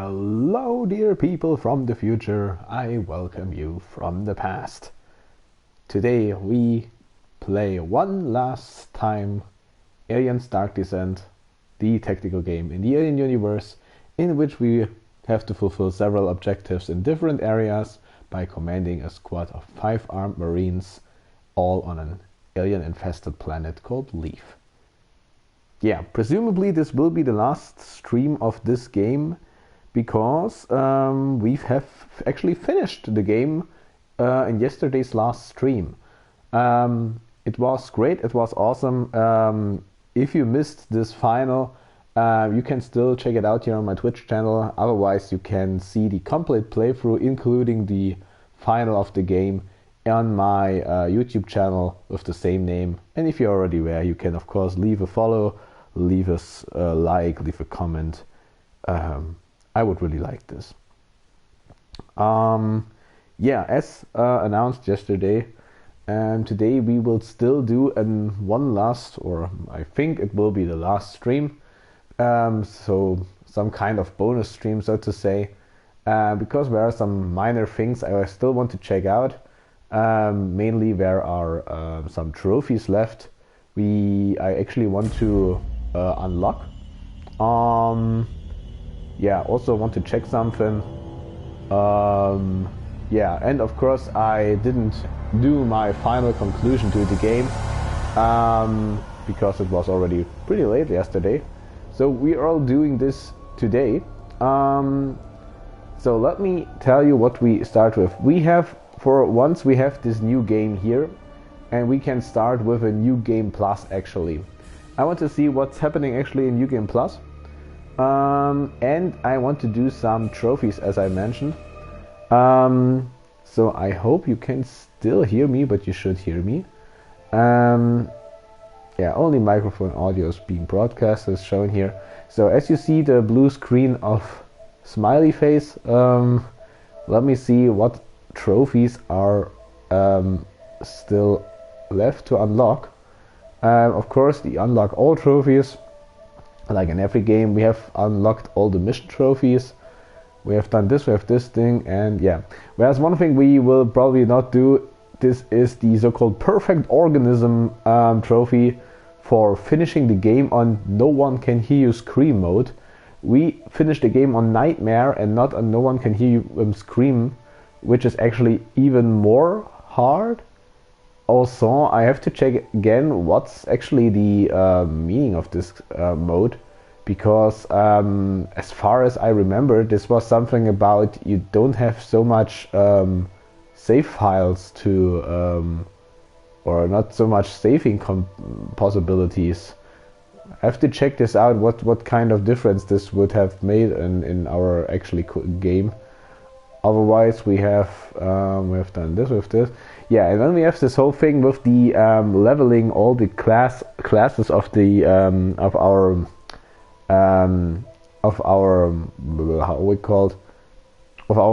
Hello, dear people from the future. I welcome you from the past. Today we play one last time Aliens Dark Descent, the tactical game in the Alien universe, in which we have to fulfill several objectives in different areas by commanding a squad of 5 armed marines, all on an alien-infested planet called Leaf. Yeah, presumably this will be the last stream of this game, because we have actually finished the game in yesterday's last stream. It was great, it was awesome. If you missed this final, you can still check it out here on my Twitch channel. Otherwise, you can see the complete playthrough, including the final of the game, on my YouTube channel with the same name. And if you're already there, you can of course leave a follow, leave us a like, leave a comment. I would really like this. As announced yesterday, today we will still do one last, or I think it will be the last stream. So some kind of bonus stream, so to say, because there are some minor things I still want to check out. Mainly there are some trophies left I actually want to unlock. Also want to check something. And of course I didn't do my final conclusion to the game because it was already pretty late yesterday. So we are all doing this today. So let me tell you what we start with. We have this new game here, and we can start with a New Game Plus actually. I want to see what's happening actually in New Game Plus. And I want to do some trophies, as I mentioned. So I hope you can still hear me, but you should hear me. Only microphone audio is being broadcast, is shown here. So as you see the blue screen of smiley face, let me see what trophies are still left to unlock. Of course, the unlock all trophies. Like in every game, we have unlocked all the mission trophies. We have done this, we have this thing, and yeah. Whereas one thing we will probably not do, this is the so-called Perfect Organism trophy for finishing the game on No One Can Hear You Scream mode. We finished the game on Nightmare and not on No One Can Hear You Scream, which is actually even more hard. Also, I have to check again what's actually the meaning of this mode, because as far as I remember, this was something about you don't have so much save files to, or not so much saving possibilities. I have to check this out, what kind of difference this would have made in our actually game. Otherwise, we have done this with this. Yeah, and then we have this whole thing with the leveling all the classes of the of our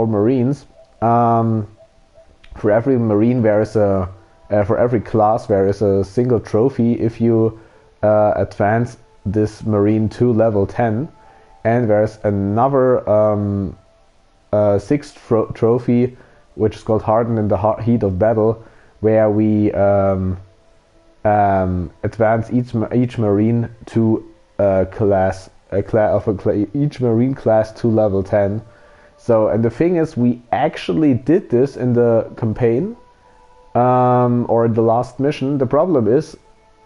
marines. For every marine there is for every class there is a single trophy if you advance this marine to level 10, and there's another sixth trophy, which is called Hardened in the Heat of Battle, where we advance each marine to each marine class to level 10. So, and the thing is, we actually did this in the campaign or the last mission. The problem is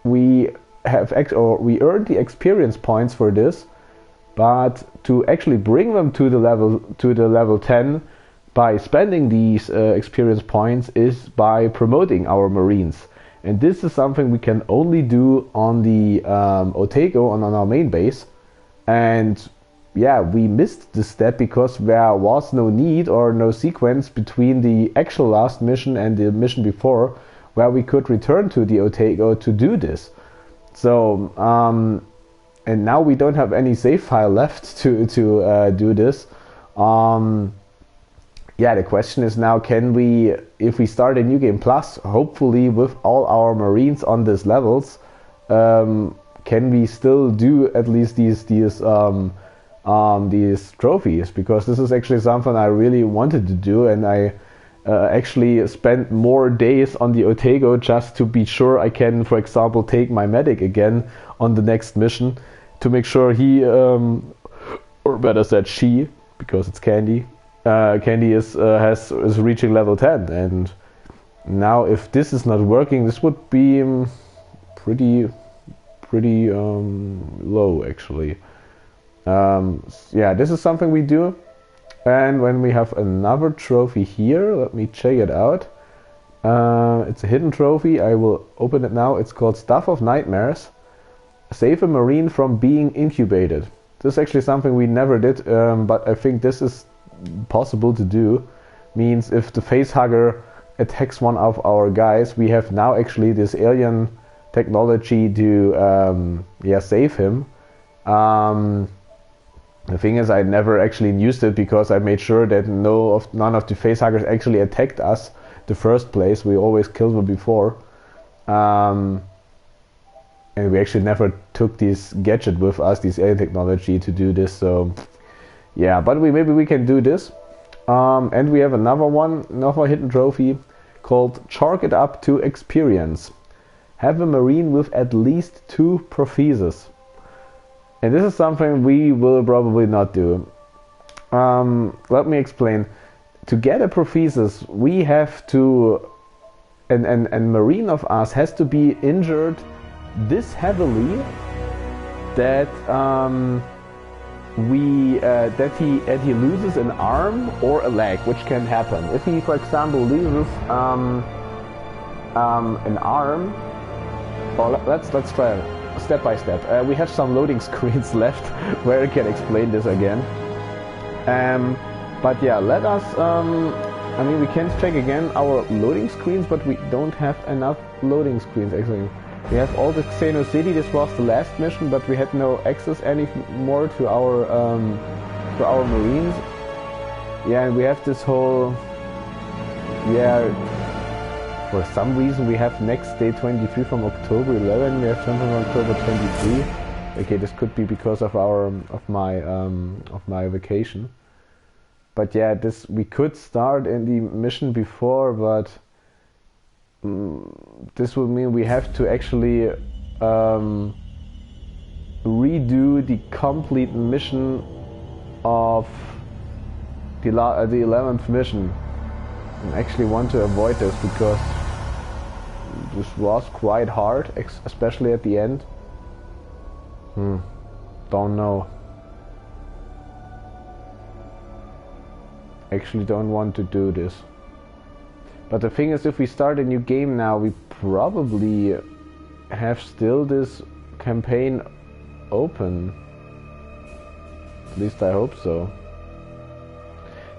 we earned the experience points for this, but to actually bring them to the level 10 by spending these experience points is by promoting our marines, and this is something we can only do on the Otago, on our main base. And yeah, we missed this step because there was no need or no sequence between the actual last mission and the mission before where we could return to the Otago to do this. So and now we don't have any save file left to do this. The question is now, can we, if we start a New Game Plus, hopefully with all our marines on these levels, can we still do at least these these trophies, because this is actually something I really wanted to do, and I actually spent more days on the Otago just to be sure I can, for example, take my medic again on the next mission, to make sure he, or better said she, because it's Candy. Candy is reaching level 10, and now if this is not working, this would be pretty low actually. Yeah, this is something we do. And when we have another trophy here, let me check it out. It's a hidden trophy. I will open it now. It's called Stuff of Nightmares. Save a Marine from being incubated. This is actually something we never did, but I think this is possible to do. Means if the facehugger attacks one of our guys, we have now actually this alien technology to save him. The thing is, I never actually used it because I made sure that none of the facehuggers actually attacked us the first place. We always killed them before. And we actually never took this gadget with us, this alien technology, to do this. So yeah, but maybe we can do this. And we have another hidden trophy called Chalk It Up to Experience. Have a Marine with at least 2 prophecies. And this is something we will probably not do. Let me explain. To get a prophecies, we have to, and Marine of us has to be injured this heavily that he loses an arm or a leg, which can happen. If he, for example, loses an arm, or let's try it. Step by step. We have some loading screens left where I can explain this again. But yeah, let us. I mean, we can check again our loading screens, but we don't have enough loading screens actually. We have all the Xeno City. This was the last mission, but we had no access anymore to our Marines. Yeah, and we have this whole. Yeah. For some reason we have next day 23 from October 11, we have something from October 23. Okay, this could be because of my vacation. But yeah, we could start in the mission before, but this would mean we have to actually redo the complete mission of the 11th mission. I actually want to avoid this because this was quite hard, especially at the end. Don't know. Actually don't want to do this. But the thing is, if we start a new game now, we probably have still this campaign open. At least I hope so.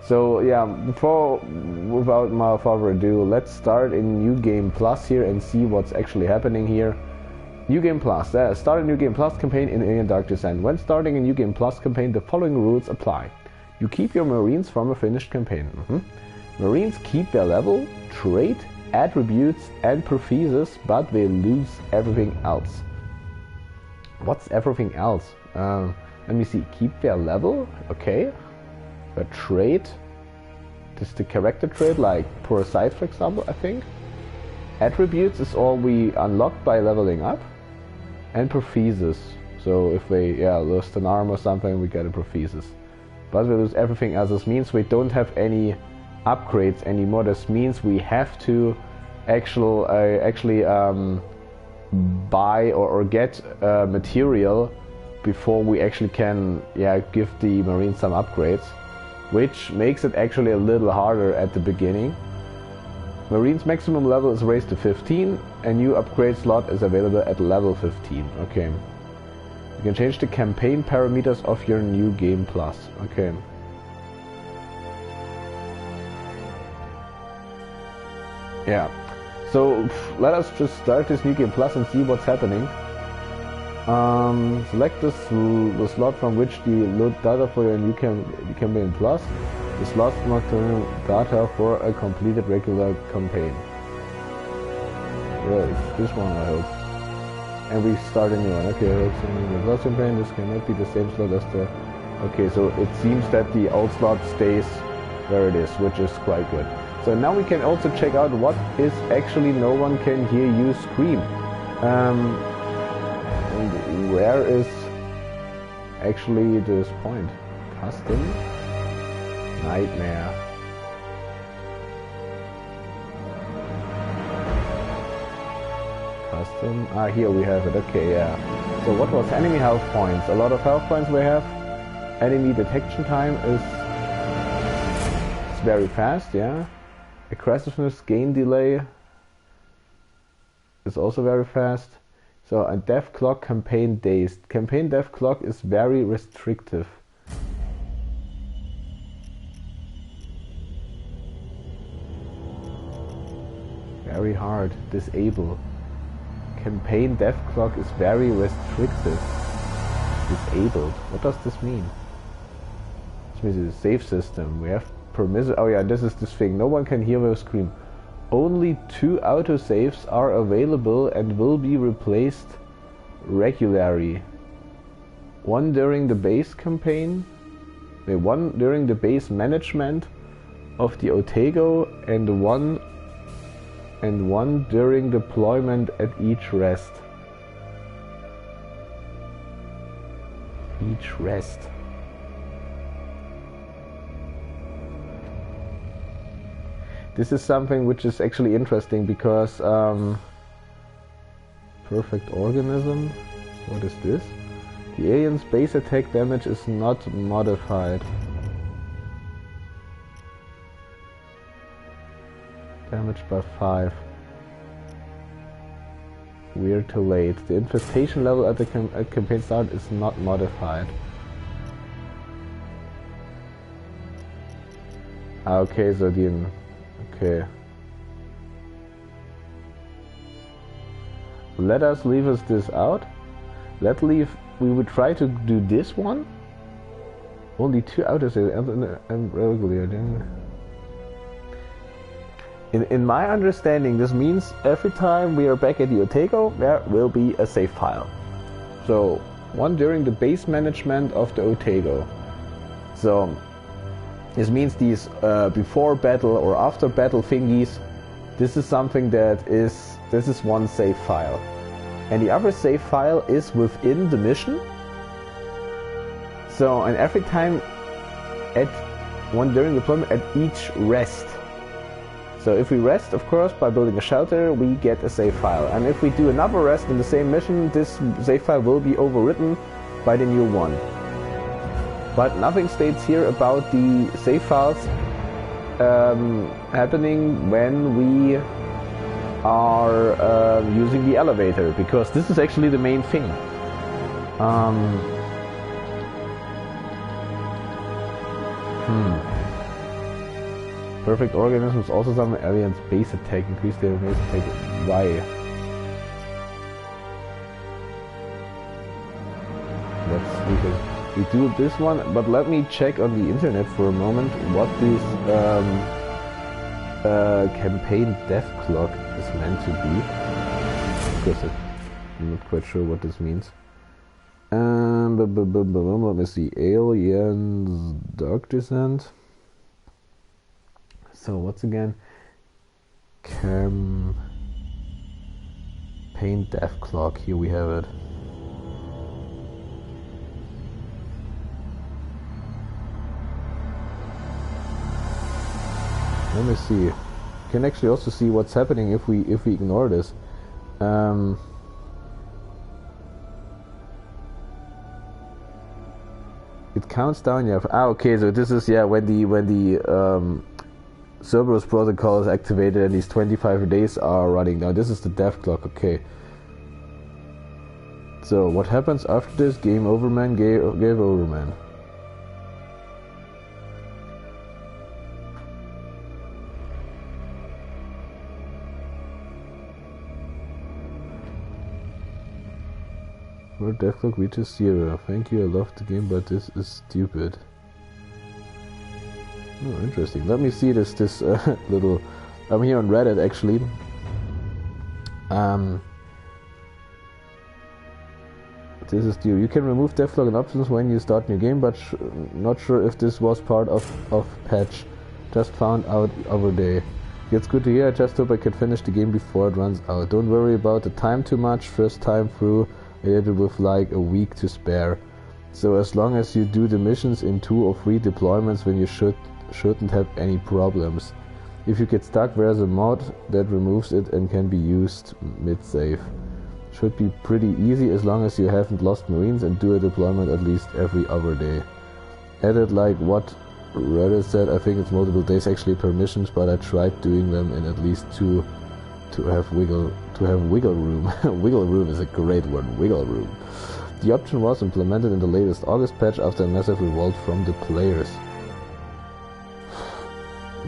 So yeah, without more further ado, let's start in New Game Plus here and see what's actually happening here. New Game Plus. Start a New Game Plus campaign in Alien Dark Descent. When starting a New Game Plus campaign, the following rules apply. You keep your Marines from a finished campaign. Marines keep their level, trait, attributes and prophecies, but they lose everything else. What's everything else? Let me see. Keep their level. Okay. A trait. This is the character trait, like Parasite, for example, I think. Attributes is all we unlock by leveling up. And prophecies. So if they lost an arm or something, we get a prophecies. But we lose everything else. This means we don't have any upgrades anymore. This means we have to actually buy or get material before we actually can give the Marines some upgrades, which makes it actually a little harder at the beginning. Marines maximum level is raised to 15. A new upgrade slot is available at level 15. Okay. You can change the campaign parameters of your New Game Plus. Okay. Yeah. So let us just start this New Game Plus and see what's happening. Select the slot from which the load data for your New Campaign Plus. The slot must contain data for a completed regular campaign. Well, it's this one, I hope. And we start a new one. Okay, I hope the Plus campaign. This cannot be the same slot as the Okay, so it seems that the old slot stays where it is, which is quite good. So now we can also check out what is actually no one can hear you scream. And where is actually this point? Custom? Nightmare. Custom? Ah, here we have it. Okay, yeah. So what was enemy health points? A lot of health points we have. Enemy detection time is very fast, yeah. Aggressiveness gain delay is also very fast. So a death clock campaign days. Campaign death clock is very restrictive. Very hard. Disable. Campaign death clock is very restrictive. Disabled. What does this mean? This means it's a save system. We have permissive. Oh yeah, this is this thing. No one can hear you scream. Only 2 autosaves are available and will be replaced regularly. One during the base campaign, one during the base management of the Otago, and one during deployment at each rest. Each rest. This is something which is actually interesting because perfect organism. What is this? The alien's base attack damage is not modified. Damage by 5. We're too late. The infestation level at the campaign start is not modified. Okay, so the okay. Let us leave us this out. Let's leave. We would try to do this one. Only 2 autosaves and regularly. In my understanding, this means every time we are back at the Otago, there will be a save file. So one during the base management of the Otago. So this means these before battle or after battle thingies, this is something that is, this is one save file. And the other save file is within the mission. So, and every time at one during deployment at each rest. So if we rest, of course, by building a shelter, we get a save file. And if we do another rest in the same mission, this save file will be overwritten by the new one. But nothing states here about the save files happening when we are using the elevator, because this is actually the main thing. Perfect organisms also summon aliens base attack, increase their base attack. Why? We do this one, but let me check on the internet for a moment what this campaign death clock is meant to be, because I'm not quite sure what this means. Let me see. Aliens Dark Descent. So what's again? Campaign death clock. Here we have it. Let me see. You can actually also see what's happening if we ignore this. It counts down. Yeah. Okay. So this is when the Cerberus protocol is activated and these 25 days are running. Now this is the death clock. Okay. So what happens after this? Game over, man. Game over, man. Where death clock reaches 0. Thank you, I love the game, but this is stupid. Oh, interesting. Let me see this little. I'm here on Reddit actually. This is due. You can remove devlog and options when you start new game, but not sure if this was part of patch. Just found out other day. It's good to hear. I just hope I can finish the game before it runs out. Don't worry about the time too much. First time through, I did it with like a week to spare. So as long as you do the missions in 2 or 3 deployments, then you shouldn't have any problems. If you get stuck, there's a mod that removes it and can be used mid-save. Should be pretty easy as long as you haven't lost Marines and do a deployment at least every other day. Added like what Reddit said, I think it's multiple days actually permissions, but I tried doing them in at least 2 to have wiggle room. Wiggle room is a great word, wiggle room. The option was implemented in the latest August patch after a massive revolt from the players.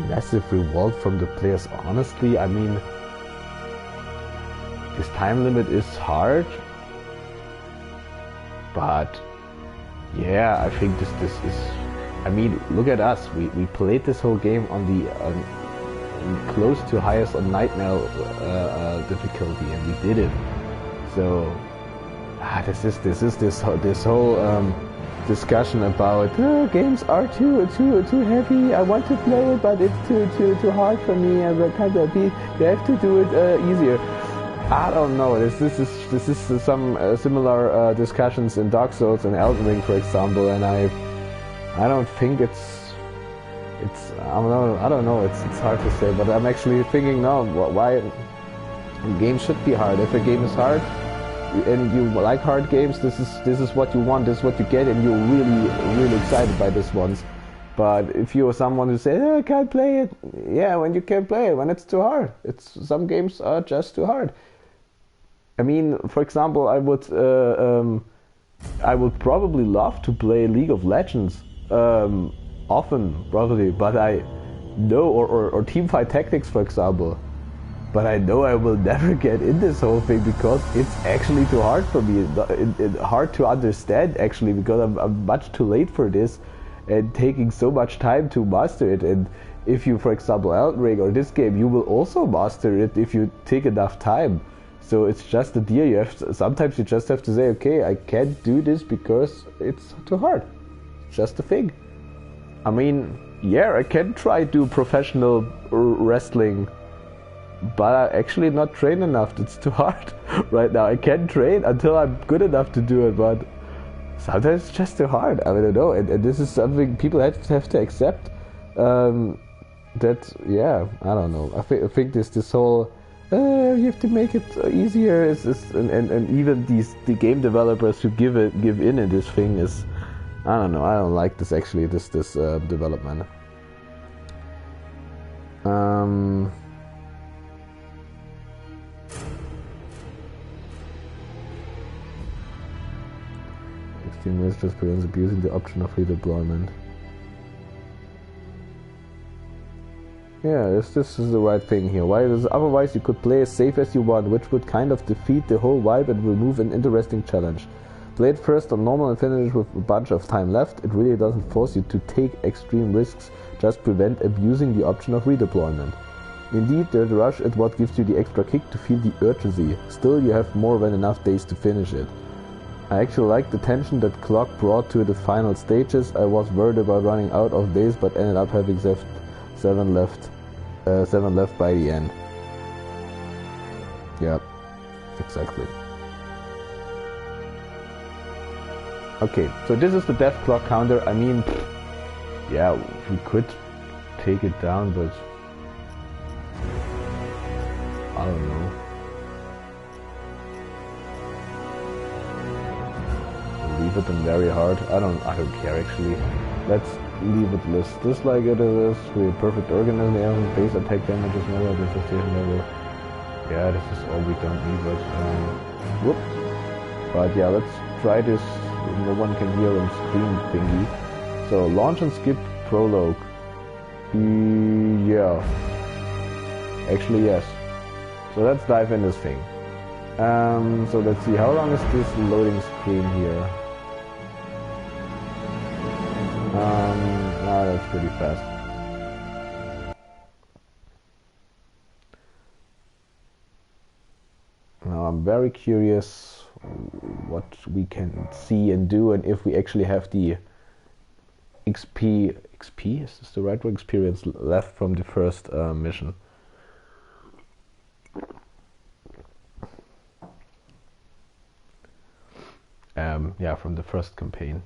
Massive revolt from the players. Honestly, I mean, this time limit is hard, but yeah, I think this is. I mean, look at us. We played this whole game on the close to highest on nightmare difficulty, and we did it. So this whole discussion about games are too heavy. I want to play it, but it's too hard for me. I can't be. You have to do it easier. I don't know. This is some similar discussions in Dark Souls and Elden Ring, for example, and I don't think it's I don't know. It's hard to say, but I'm actually thinking now why games should be hard. If a game is hard and you like hard games, this is what you want, this is what you get, and you're really excited by this ones. But if you're someone who says, I can't play it, yeah, when you can't play it, when it's too hard. Some games are just too hard. I mean, for example, I would probably love to play League of Legends often, probably, but I know, or Teamfight Tactics, for example. But I know I will never get in this whole thing because it's actually too hard for me. It's hard to understand, actually, because I'm much too late for this and taking so much time to master it. And if you, for example, Elden Ring or this game, you will also master it if you take enough time. So it's just a deal. Sometimes you just have to say, okay, I can't do this because it's too hard. It's just a thing. I mean, yeah, I can try to do professional wrestling, but I'm actually not trained enough. It's too hard right now. I can train until I'm good enough to do it, but sometimes it's just too hard. I mean, I don't know, and this is something people have to accept. That, yeah, I don't know. I think this whole you have to make it easier and even the game developers who give in this thing is, I don't know. I don't like this actually. This development. Extreme risk just prevents abusing the option of redeployment. Yeah, this is the right thing here. Why? Otherwise you could play as safe as you want, which would kind of defeat the whole vibe and remove an interesting challenge. Play it first on normal and finish with a bunch of time left. It really doesn't force you to take extreme risks, just prevent abusing the option of redeployment. Indeed, the rush is what gives you the extra kick to feel the urgency. Still, you have more than enough days to finish it. I actually liked the tension that Clock brought to the final stages. I was worried about running out of days, but ended up having 7 left by the end. Yeah, exactly. Okay, so this is the death clock counter. I mean, yeah, we could take it down, but I don't know. Leave it in very hard. I don't care actually. Let's leave it just like it is. With perfect organism, base attack damage is never resistance level. Yeah, this is all we don't need, but whoops. But yeah, let's try this. No one can hear him scream thingy. So launch and skip prologue. Yeah. Actually, yes. So let's dive in this thing. So let's see, how long is this loading screen here? That's pretty fast. Now I'm very curious what we can see and do, and if we actually have the XP, is this the right word, experience left from the first mission. Yeah, from the first campaign.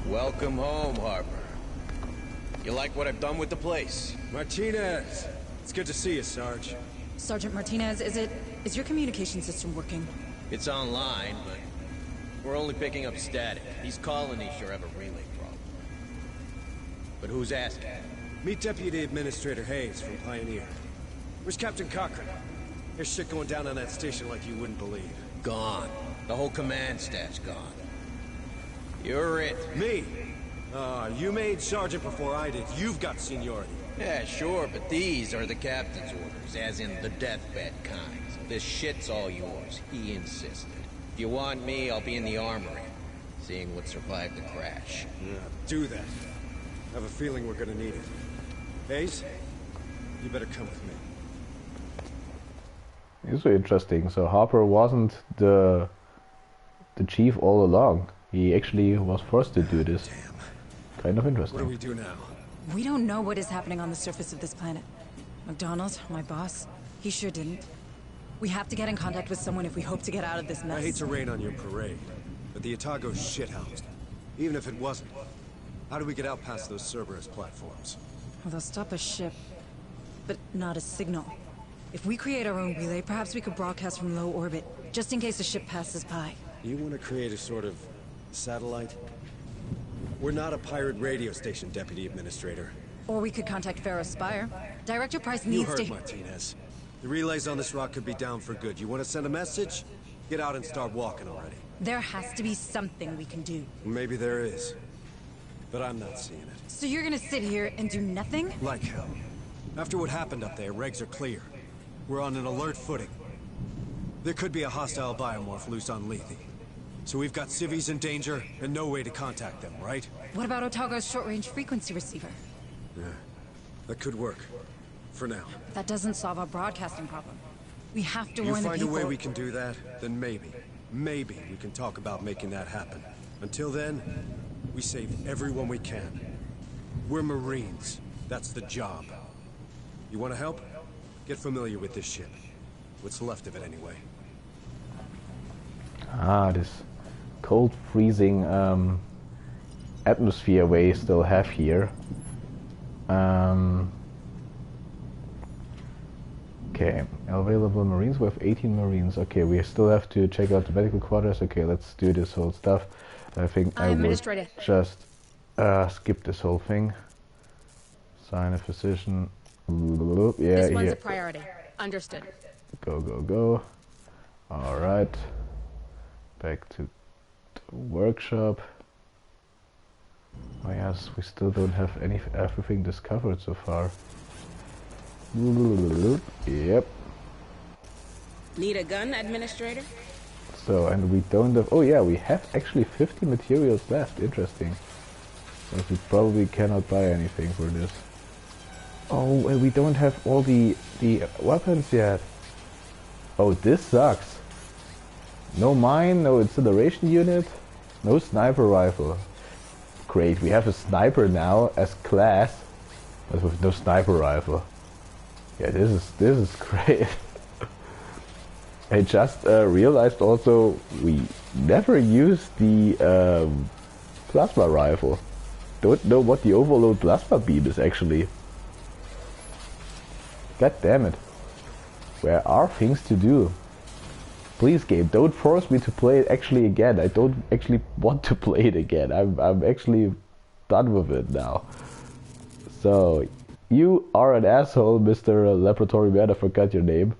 Welcome home, Harper. You like what I've done with the place? Martinez! It's good to see you, Sarge. Sergeant Martinez, is your communication system working? It's online, but we're only picking up static. These colonies sure have a relay problem. But who's asking? Meet Deputy Administrator Hayes from Pioneer. Where's Captain Cochran? There's shit going down on that station like you wouldn't believe. Gone. The whole command staff's gone. You're it. Me? You made Sergeant before I did. You've got seniority. Yeah, sure, but these are the captain's orders, as in the deathbed kind. So this shit's all yours. He insisted. If you want me, I'll be in the armory, seeing what survived the crash. Yeah, do that. I have a feeling we're gonna need it. Hayes, you better come with me. It's so interesting. So Harper wasn't the chief all along. He actually was forced to do this. Damn. Kind of interesting. What do we do now? We don't know what is happening on the surface of this planet. McDonald, my boss, he sure didn't. We have to get in contact with someone if we hope to get out of this mess. I hate to rain on your parade, but the Otago's shithoused. Even if it wasn't, how do we get out past those Cerberus platforms? Well, they'll stop a ship, but not a signal. If we create our own relay, perhaps we could broadcast from low orbit, just in case a ship passes by. You want to create a sort of satellite? We're not a pirate radio station, Deputy Administrator. Or we could contact Pharaoh Spire. Director Price You needs heard to... Martinez. The relays on this rock could be down for good. You want to send a message? Get out and start walking already. There has to be something we can do. Maybe there is. But I'm not seeing it. So you're gonna sit here and do nothing? Like hell. After what happened up there, regs are clear. We're on an alert footing. There could be a hostile biomorph loose on Lethe. So we've got civvies in danger and no way to contact them, right? What about Otago's short-range frequency receiver? Yeah. That could work. For now. That doesn't solve our broadcasting problem. We have to You warn the find a people... way we can do that, then maybe we can talk about making that happen. Until then, we save everyone we can. We're Marines. That's the job. You want to help? Get familiar with this ship. What's left of it, anyway. Ah, this cold, freezing atmosphere we still have here. Okay, available Marines. We have 18 Marines. Okay, we still have to check out the medical quarters. Okay, let's do this whole stuff. I think I will just skip this whole thing. Sign a physician. Yeah, this one's here. a priority. Understood. Go, go, go. Alright. Back to the workshop. Oh yes, we still don't have everything discovered so far. Yep. Need a gun, Administrator? So, and we don't have... Oh yeah, we have actually 50 materials left. Interesting. But we probably cannot buy anything for this. Oh, and we don't have all the weapons yet. Oh, this sucks. No mine, no incineration unit, no sniper rifle. Great, we have a sniper now as class, but with no sniper rifle. Yeah, this is great. I just realized also we never used the plasma rifle. Don't know what the overload plasma beam is actually. God damn it. Where are things to do? Please, game, don't force me to play it actually again. I don't actually want to play it again. I'm actually done with it now. So, you are an asshole, Mr. Laboratory Man. I forgot your name.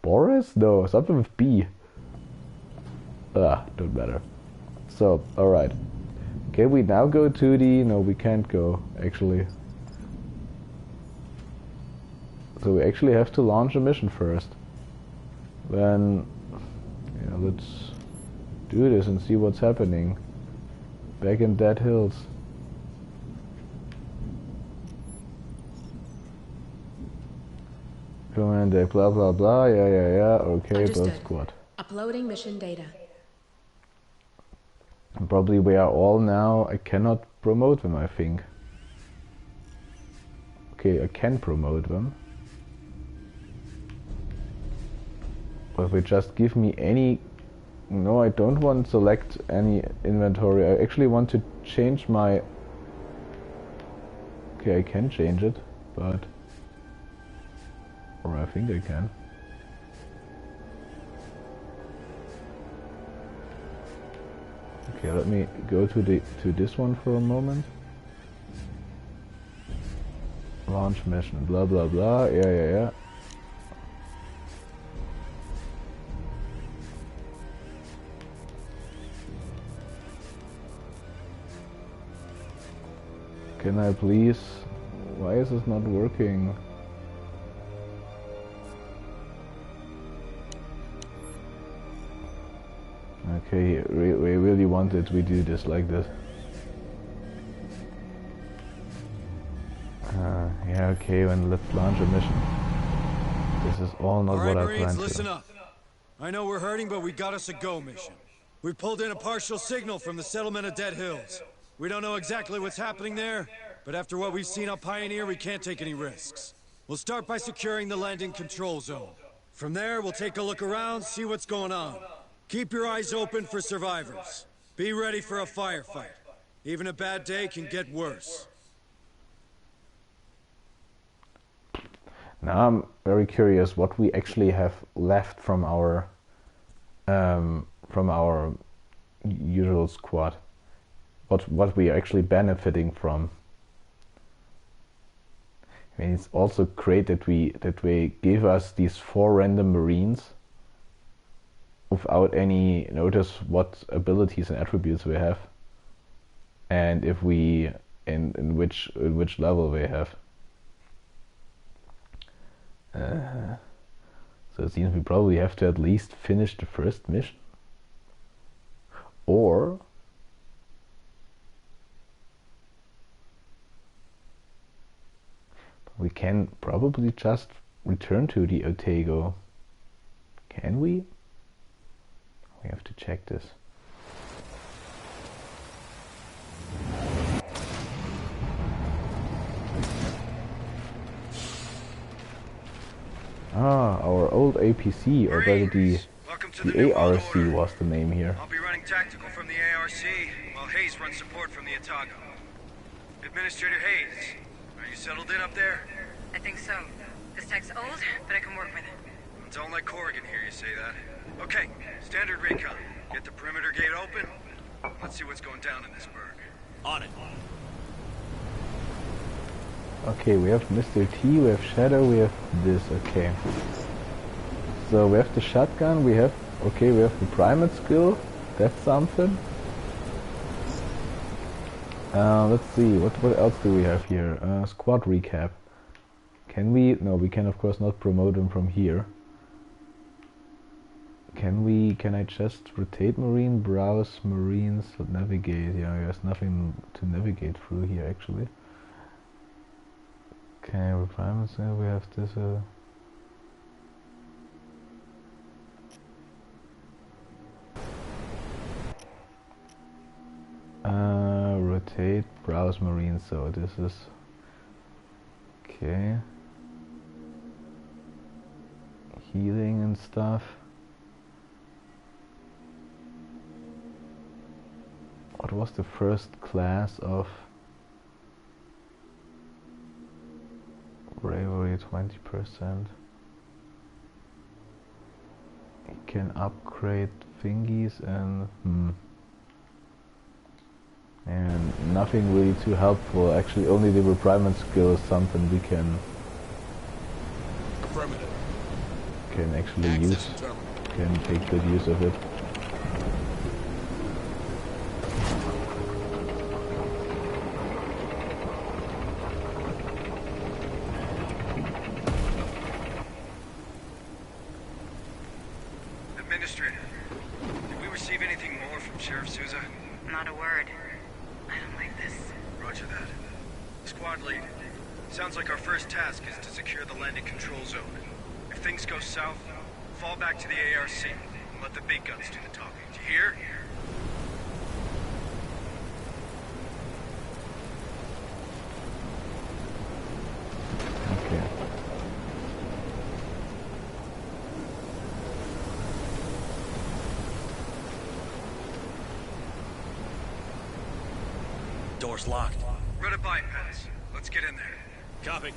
Boris? No, something with B. Don't matter. So, alright. Can we now go to the... No, we can't go, actually. So we actually have to launch a mission first. then yeah, let's do this and see what's happening. Back in Dead Hills. Command blah blah blah, yeah, okay, Understood. build squad. Uploading mission data. Probably we are all now, I cannot promote them, I think. Okay, I can promote them. But if they just give me any... No, I don't want to select any inventory. I actually want to change my... Okay, I can change it, but... Or I think I can. Okay, let me go to this one for a moment. Launch mission, blah blah blah, yeah. Can I please... Why is this not working? Okay, we really want it, we do this like this. Yeah, okay, then let's launch a mission. This is all not All what right, I Marines, planned listen to. up. I know we're hurting, but we got us a go mission. We pulled in a partial signal from the settlement of Dead Hills. We don't know exactly what's happening there, but after what we've seen on Pioneer, we can't take any risks. We'll start by securing the landing control zone. From there, we'll take a look around, see what's going on. Keep your eyes open for survivors. Be ready for a firefight. Even a bad day can get worse. Now I'm very curious what we actually have left from our usual squad. What we are actually benefiting from. I mean, it's also great that we give us these 4 random Marines without any notice what abilities and attributes we have, and if we in which level we have. So it seems we probably have to at least finish the first mission, or we can probably just return to the Otago. Can we? We have to check this. Ah, our old APC, or better the ARC was the name here. I'll be running tactical from the ARC, while Hayes runs support from the Otago. Administrator Hayes, are you settled in up there? I think so. This tech's old, but I can work with it. Don't let Corrigan hear you say that. Okay, standard recon. Get the perimeter gate open. Let's see what's going down in this burg. On it. Okay, we have Mr. T, we have Shadow, we have this, okay. So we have the shotgun, we have the primate skill, that's something. Let's see, what else do we have here? Squad recap. Can we? No, we can of course not promote him from here. Can I just rotate Marine, browse Marines, navigate? Yeah, there's nothing to navigate through here actually. Okay, requirements, we have this rotate, browse Marines, so this is okay. Healing and stuff. What was the first class of bravery? 20%. You can upgrade thingies and nothing really too helpful. Actually, only the requirement skill is something we can actually use. Can take good use of it. Administrator, did we receive anything more from Sheriff Souza? Not a word. I don't like this. Roger that. Squad lead. Sounds like our first task is to secure the landing control zone. If things go south, fall back to the ARC and let the big guns do the talking. Do you hear? Okay. Door's locked. Run a bypass. Let's get in there. Copy.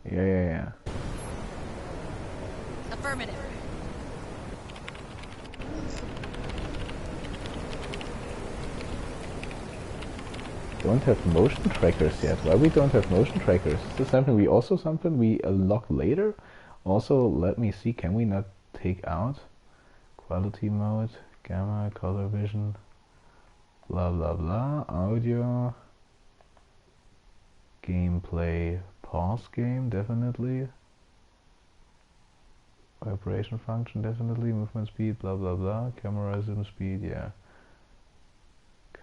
Yeah. Affirmative. Don't have motion trackers yet. Why we don't have motion trackers? Is this something we unlock later? Also, let me see, can we not take out quality mode, gamma, color vision, blah blah blah, audio, gameplay, pause game, definitely, vibration function, definitely, movement speed, blah blah blah, camera zoom speed, yeah,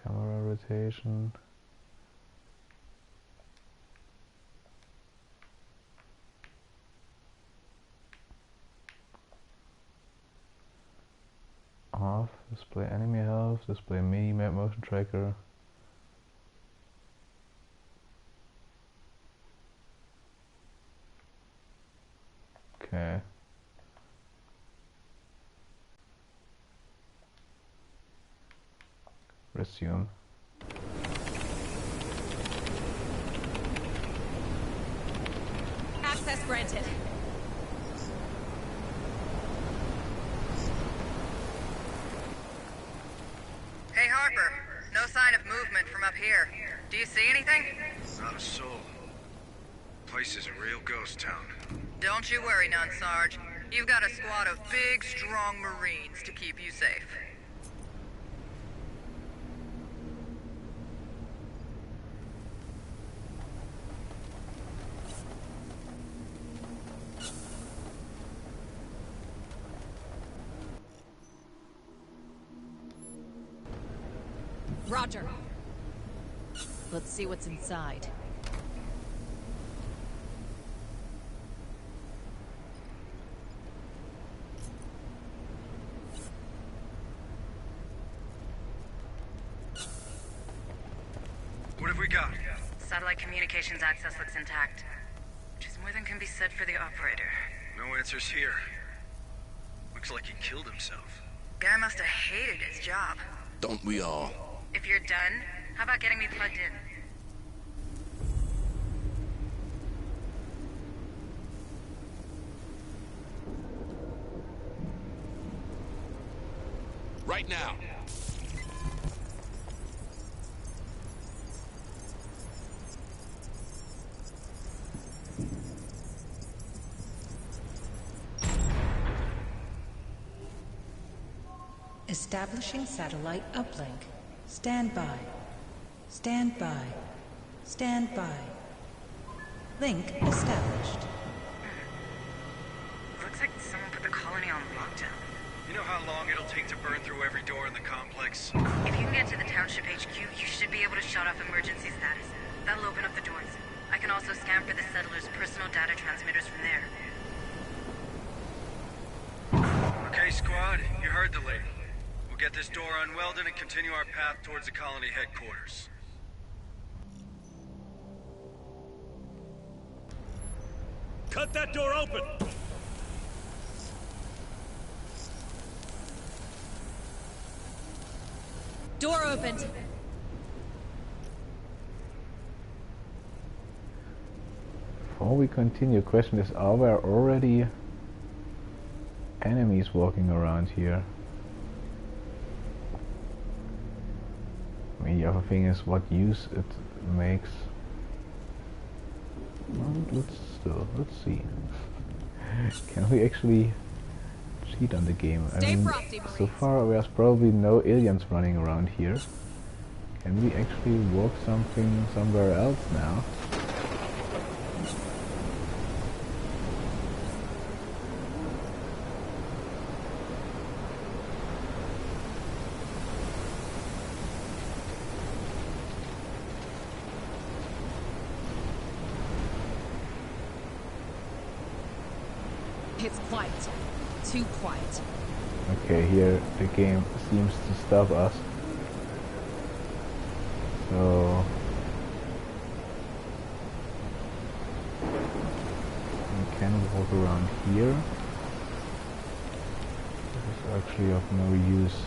camera rotation, off, display enemy health, display mini-map motion tracker. Okay. Resume. Access granted. Hey, Harper. No sign of movement from up here. Do you see anything? Not a soul. Place is a real ghost town. Don't you worry none, Sarge. You've got a squad of big, strong Marines to keep you safe. Roger. Let's see what's inside. What have we got? Satellite communications access looks intact, which is more than can be said for the operator. No answers here. Looks like he killed himself. Guy must have hated his job. Don't we all? If you're done, how about getting me plugged in? Right now. Establishing satellite uplink. Stand by. Stand by. Stand by. Link established. Looks like someone put the colony on lockdown. You know how long it'll take to burn through every door in the complex? If you can get to the township HQ, you should be able to shut off emergency status. That'll open up the doors. I can also scan for the settlers' personal data transmitters from there. Okay, squad, you heard the lady. We'll get this door unwelded and continue our path towards the colony headquarters. Cut that door open! Door opened. Before we continue, question is, are there already enemies walking around here? I mean, the other thing is what use it makes. Well, let's see. Can we actually cheat on the game? I mean, frosty, so far there's probably no aliens running around here. Can we actually walk somewhere else now? It's quiet. Too quiet. Okay, here the game seems to stop us. So we can walk around here. This is actually of no use.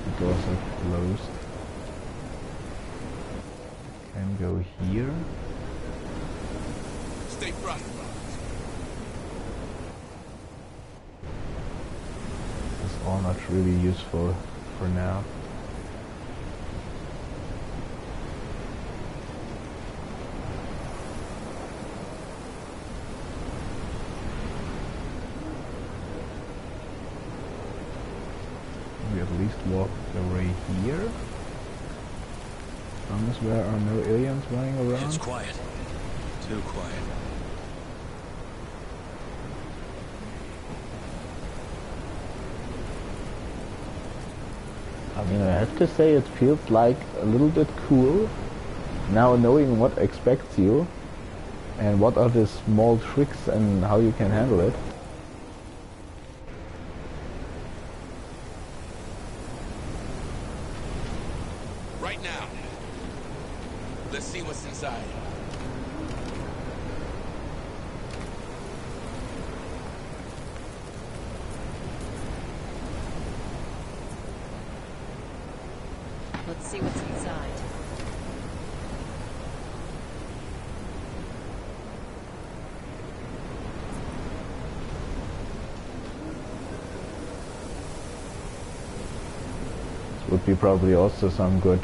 The doors are closed. Can go here. Stay front. It's all not really useful for now. We at least walk the way here. As long as there are no aliens running around. It's quiet. Too quiet. I mean, I have to say it feels like a little bit cool now knowing what expects you and what are the small tricks and how you can handle it. Right now. Let's see what's inside. Let's see what's inside. This would be probably also some good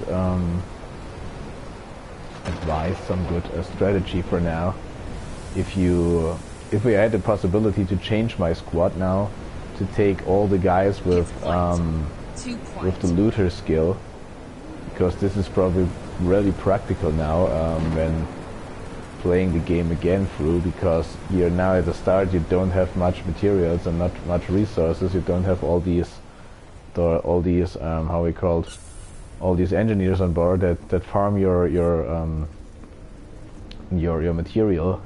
advice, some good strategy for now. If we had the possibility to change my squad now to take all the guys with the looter skill, because this is probably really practical now when playing the game again through, because you're now at the start, you don't have much materials and not much resources, you don't have all these how we called, all these engineers on board that farm your material.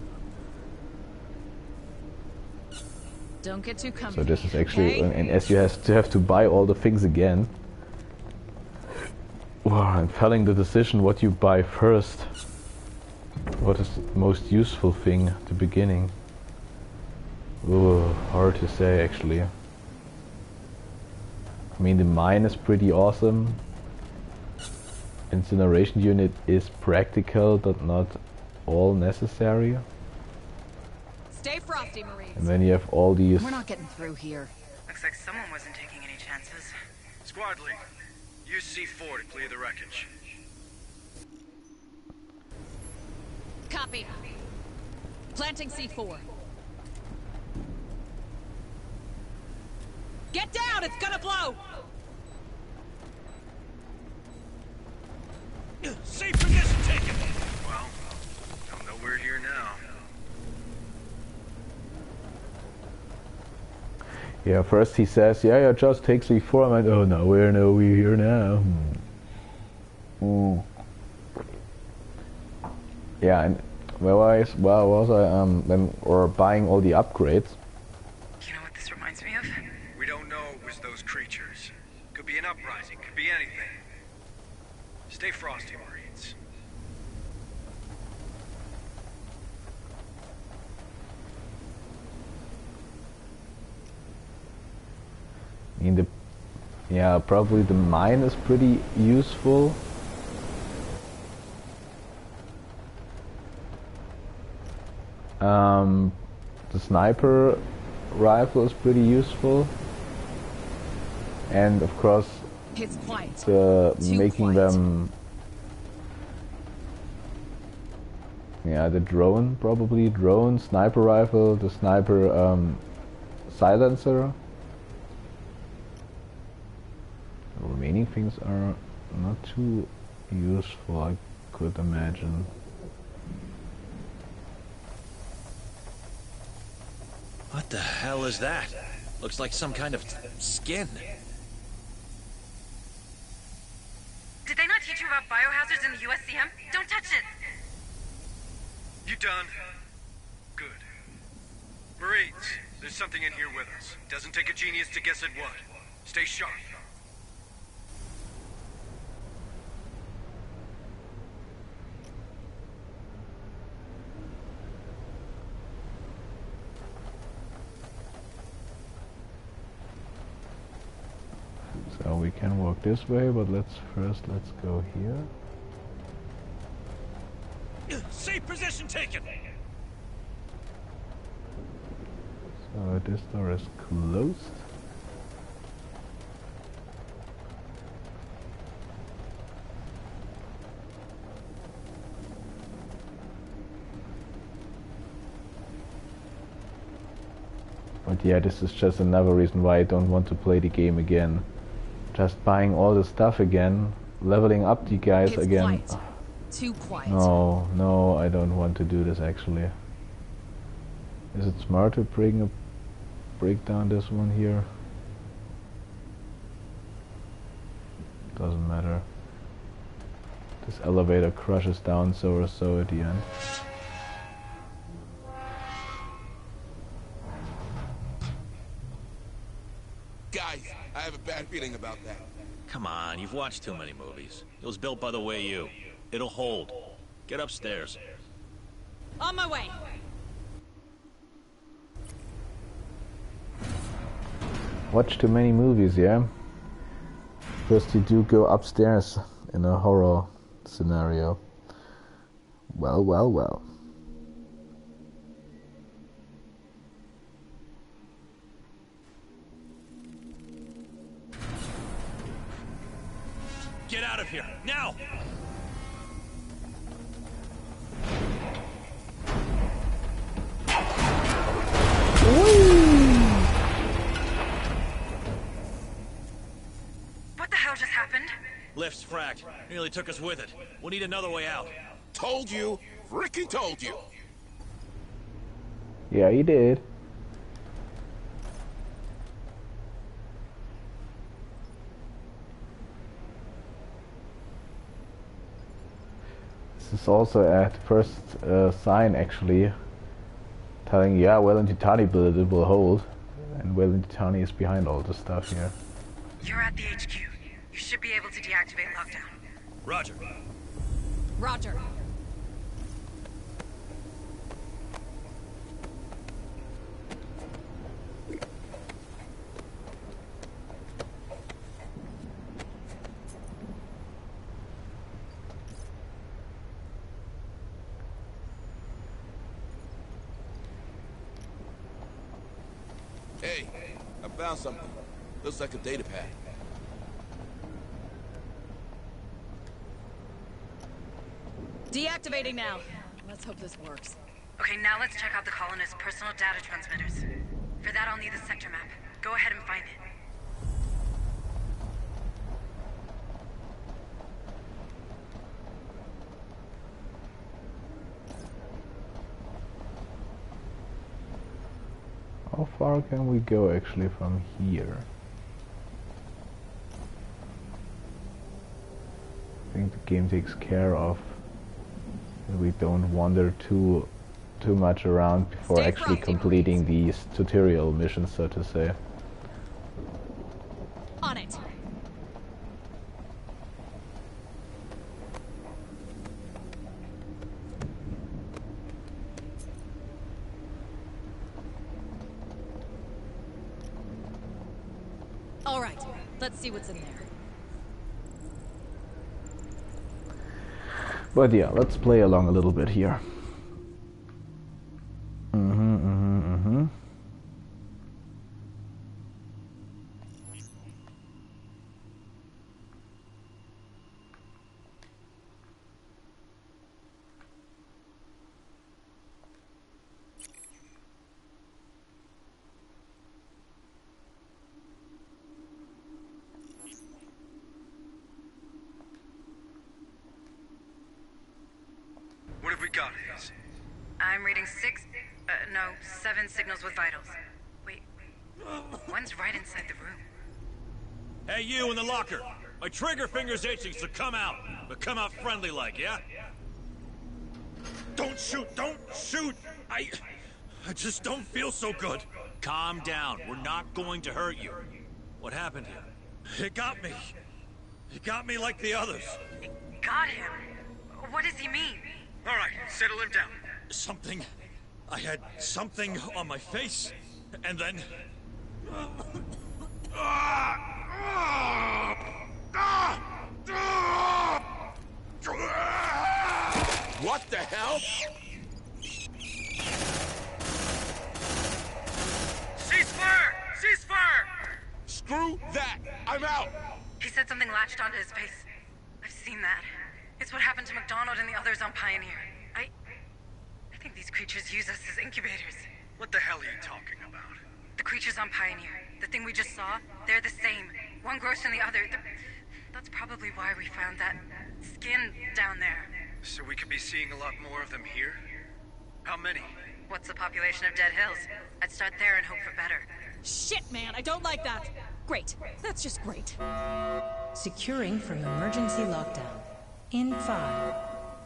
Don't get too comfy. So this is actually, okay? and as you have to buy all the things again. Wow, and telling the decision what you buy first. What is the most useful thing at the beginning? Oh, hard to say actually. I mean, the mine is pretty awesome. Incineration unit is practical, but not all necessary. Stay frosty, Marines. And then you have all these. We're not getting through here. Looks like someone wasn't taking any chances. Squad lead, use C4 to clear the wreckage. Copy. Planting C4. Get down! It's gonna blow! Safe position taken! Well, don't know we're here now. Yeah, first he says, yeah, just take C4. I'm like, oh no, we're here now. Yeah, and where was I when or buying all the upgrades? You know what this reminds me of? We don't know it was those creatures. Could be an uprising, could be anything. Stay frosty, Marines. I mean, probably the mine is pretty useful. The sniper rifle is pretty useful, and of course It's quiet. making them, the drone, probably drone, sniper rifle, the sniper silencer. The remaining things are not too useful, I could imagine. What the hell is that? Looks like some kind of skin. Did they not teach you about biohazards in the USCM? Don't touch it! You done? Good. Marines, there's something in here with us. Doesn't take a genius to guess at what. Stay sharp. So we can walk this way, but let's go here. Safe position taken. So this door is closed. But yeah, this is just another reason why I don't want to play the game again. Just buying all the stuff again, leveling up the guys it's again. Quiet. Too quiet. No, I don't want to do this actually. Is it smart to break down this one here? Doesn't matter. This elevator crushes down so or so at the end. Guys, I have a bad feeling about that. Come on, you've watched too many movies. It was built by the Way U. It'll hold. Get upstairs. On my way. Watch too many movies, yeah? First you do go upstairs in a horror scenario. Well. Get out of here, now! What the hell just happened? Lift's fracked. Nearly took us with it. We'll need another way out. Told you. Freaking told you. Yeah, he did. This is also at first sign actually telling, yeah, Weyland-Yutani built it will hold, and Weyland-Yutani is behind all the stuff here. You're at the HQ. You should be able to deactivate lockdown. Roger. Roger. Hey, I found something. Looks like a data pad. Deactivating now. Let's hope this works. Okay, now let's check out the colonists' personal data transmitters. For that, I'll need the sector map. Go ahead and find it. How far can we go actually from here? I think the game takes care of that we don't wander too much around before Stay actually frosty, completing these tutorial missions, so to say. On it. All right, let's see what's in there. But yeah, let's play along a little bit here. What have we got, Hayes? I'm reading 7 signals with vitals. Wait, one's right inside the room. Hey, you in the locker. My trigger finger's itching, so come out. But come out friendly-like, yeah? Don't shoot! Don't shoot! I just don't feel so good. Calm down. We're not going to hurt you. What happened here? It got me. It got me like the others. Got him? What does he mean? All right, settle him down. Something... I had something on my face, and then... What the hell? Ceasefire! Ceasefire! Screw that! I'm out! He said something latched onto his face. I've seen that. It's what happened to McDonald and the others on Pioneer. I think these creatures use us as incubators. What the hell are you talking about? The creatures on Pioneer, the thing we just saw, they're the same. One grows from the other. That's probably why we found that skin down there. So we could be seeing a lot more of them here? How many? What's the population of Dead Hills? I'd start there and hope for better. Shit, man, I don't like that. Great. That's just great. Securing from emergency lockdown. In 5,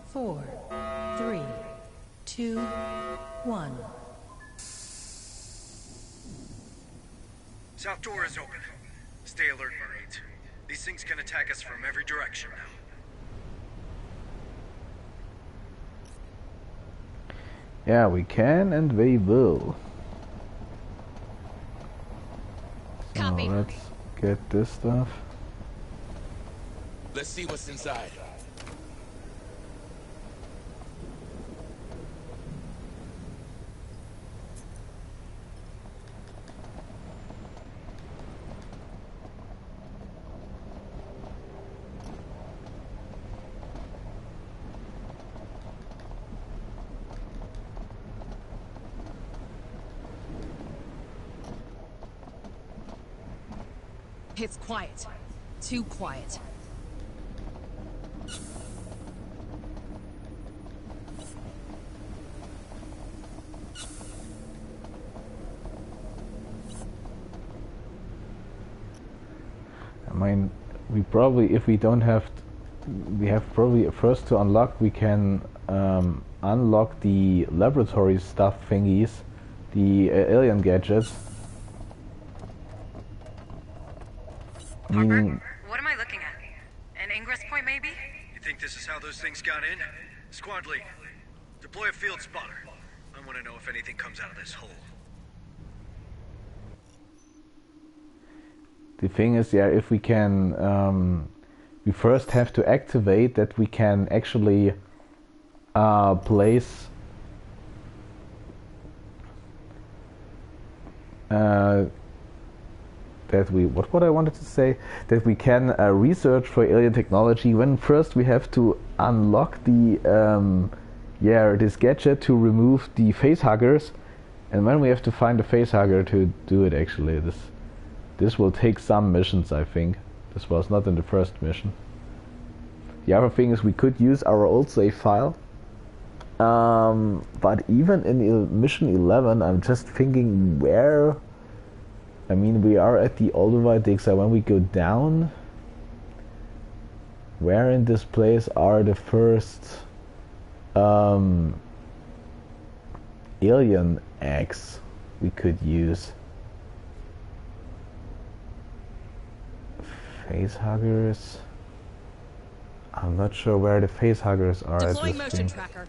4, 3, 2, 1. South door is open. Stay alert, Marines. These things can attack us from every direction now. Yeah, we can and we will. So Copy. let's get this stuff. Let's see what's inside. It's quiet. Too quiet. I mean, we probably, if we don't have, we have probably first to unlock, we can unlock the laboratory stuff thingies, the alien gadgets. Harper, what am I looking at? An ingress point, maybe? You think this is how those things got in? Squad lead, deploy a field spotter. I want to know if anything comes out of this hole. The thing is, yeah, if we can, we first have to activate that we can actually place that we, what I wanted to say, that we can research for alien technology. When first we have to unlock the this gadget to remove the facehuggers, and then we have to find a facehugger to do it. Actually, this will take some missions, I think. This was not in the first mission. The other thing is we could use our old save file, but even in mission 11, I'm just thinking where. I mean, we are at the Olduvai dig, so when we go down, where in this place are the first alien eggs we could use? Facehuggers. I'm not sure where the facehuggers are. Deploying at this motion thing. tracker.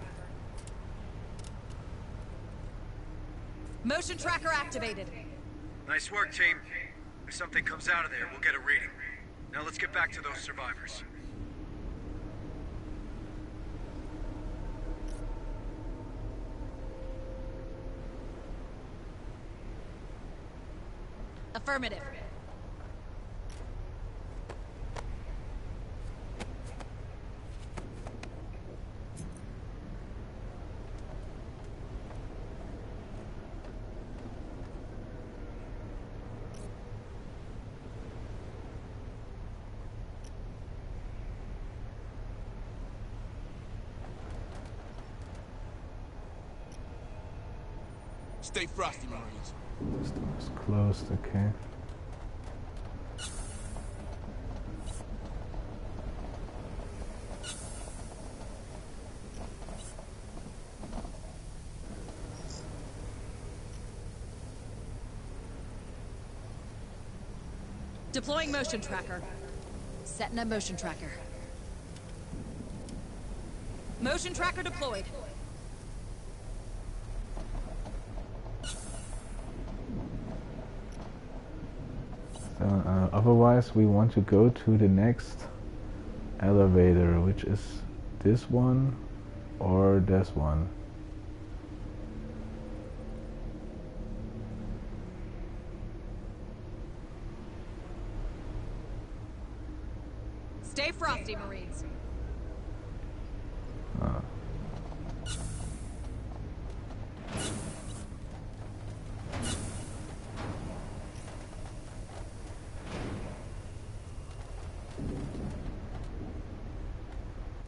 Motion tracker activated. Nice work, team. If something comes out of there, we'll get a reading. Now let's get back to those survivors. Affirmative. Stay frosty, Marines. This door is closed, okay. Deploying motion tracker. Setting a motion tracker. Motion tracker deployed. Otherwise, we want to go to the next elevator, which is this one or this one. Stay frosty, Marines.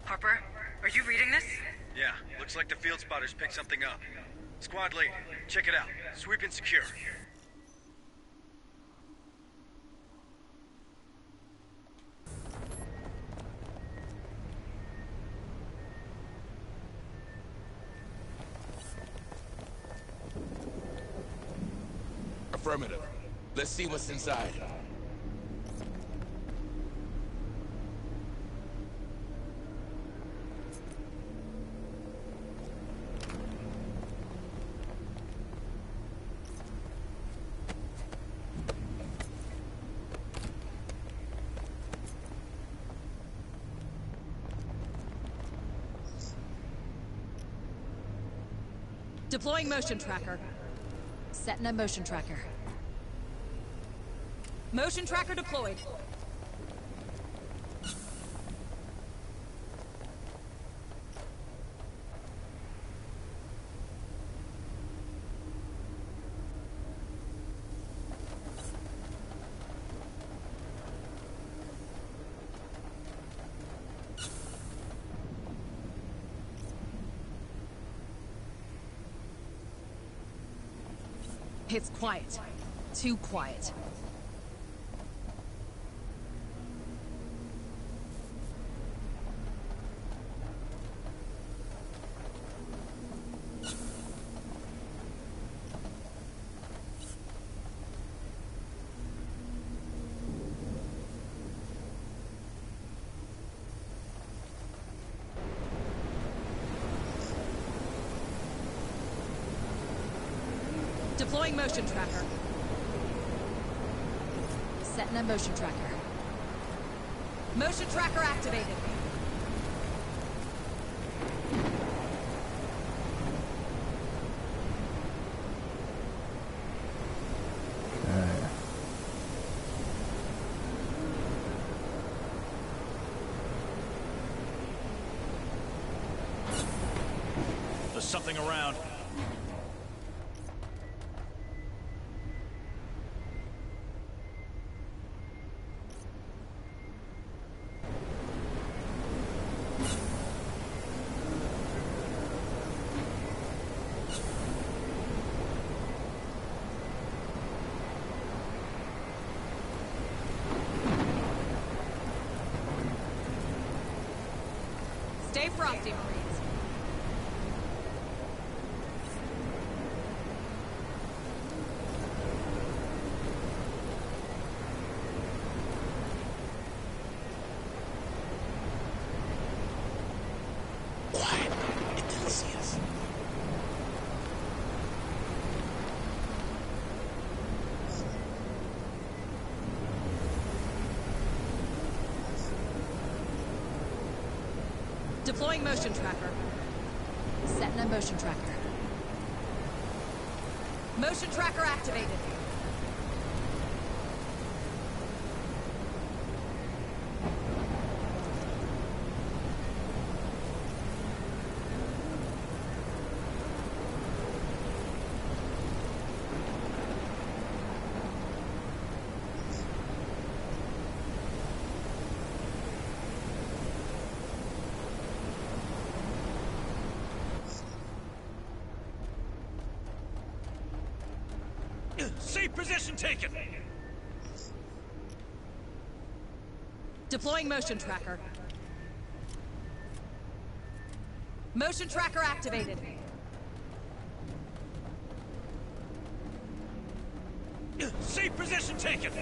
Harper, are you reading this? Yeah, looks like the field spotters picked something up. Squad lead, check it out. Sweep and secure. Affirmative. Let's see what's inside. Deploying motion tracker. Setting a motion tracker. Motion tracker deployed. It's quiet. Too quiet. Deploying motion tracker. Setting a motion tracker. Motion tracker activated. There's something around. Stay frosty, Marines. Quiet. It didn't see us. Deploying motion tracker. Setting a motion tracker. Motion tracker activated. Safe position taken! Deploying motion tracker. Motion tracker activated. Safe position taken!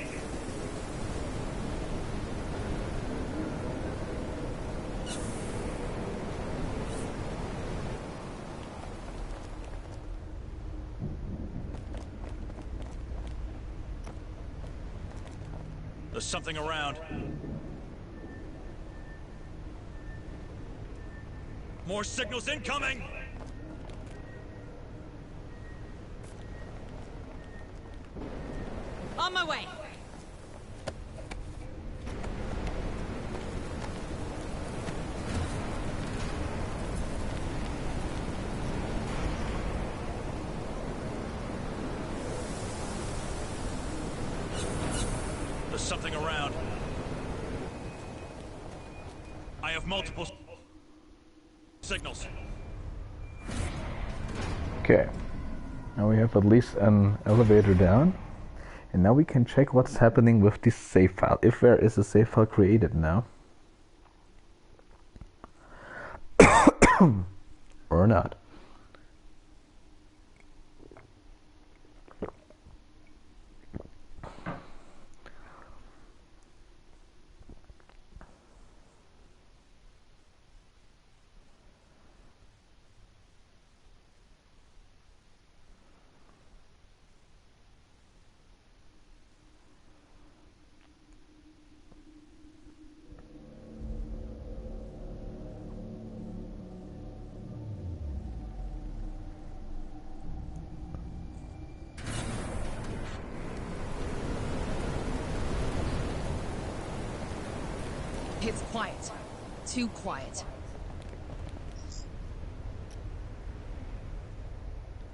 There's something around. More signals incoming! On my way! There's something around. I have multiple signals. Okay. Now we have at least an elevator down. And now we can check what's happening with this save file. If there is a save file created now. Or not. It's quiet. Too quiet.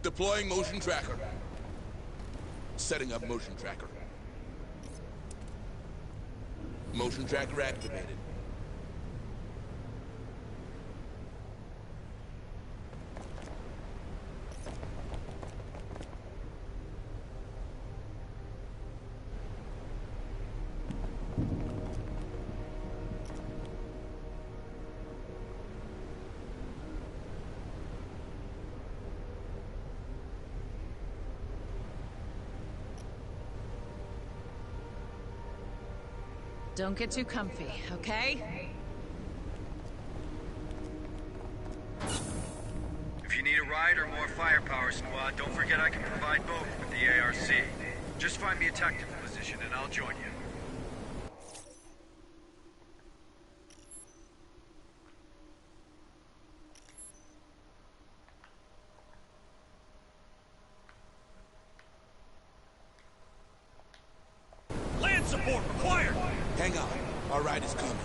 Deploying motion tracker. Setting up motion tracker. Motion tracker activated. Don't get too comfy, okay? If you need a ride or more firepower, squad, don't forget I can provide both with the ARC. Just find me a tactical position and I'll join you. Land support required! Hang on. Our ride is coming.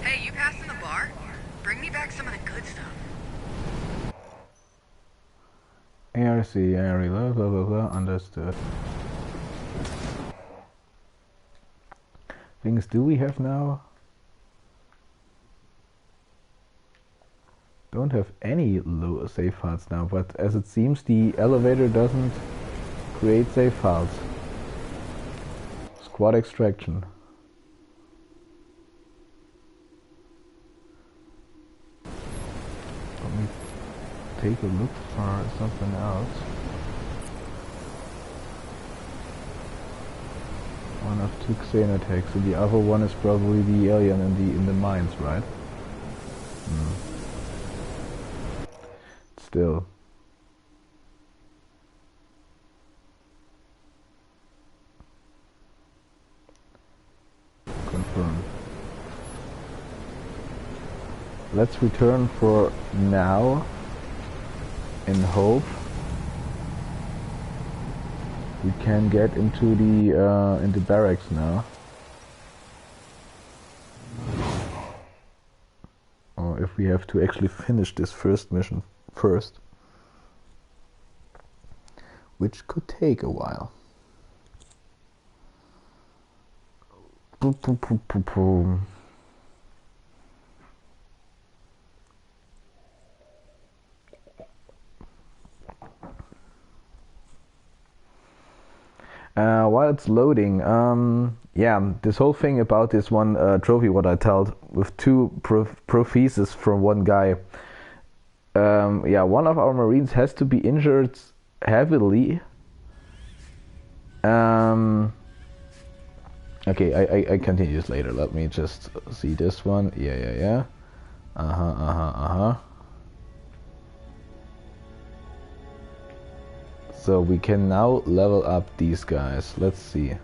Hey, you passing the bar? Bring me back some of the good stuff. ARC, area, blah blah blah blah, understood. Things do we have now? Don't have any low save files now, but as it seems the elevator doesn't create save files. Squad extraction. Let me take a look for something else. One of two xenotechs, and the other one is probably the alien in the mines, right? Still. Confirm. Let's return for now, in hope we can get into the barracks now. Or if we have to actually finish this first mission first, which could take a while. Boom, boom, boom, boom, boom. While it's loading, yeah, this whole thing about this one trophy, what I told, with two prophecies from one guy. Yeah, one of our Marines has to be injured heavily Okay, I continue this later. Let me just see this one. Yeah. So we can now level up these guys. Let's see.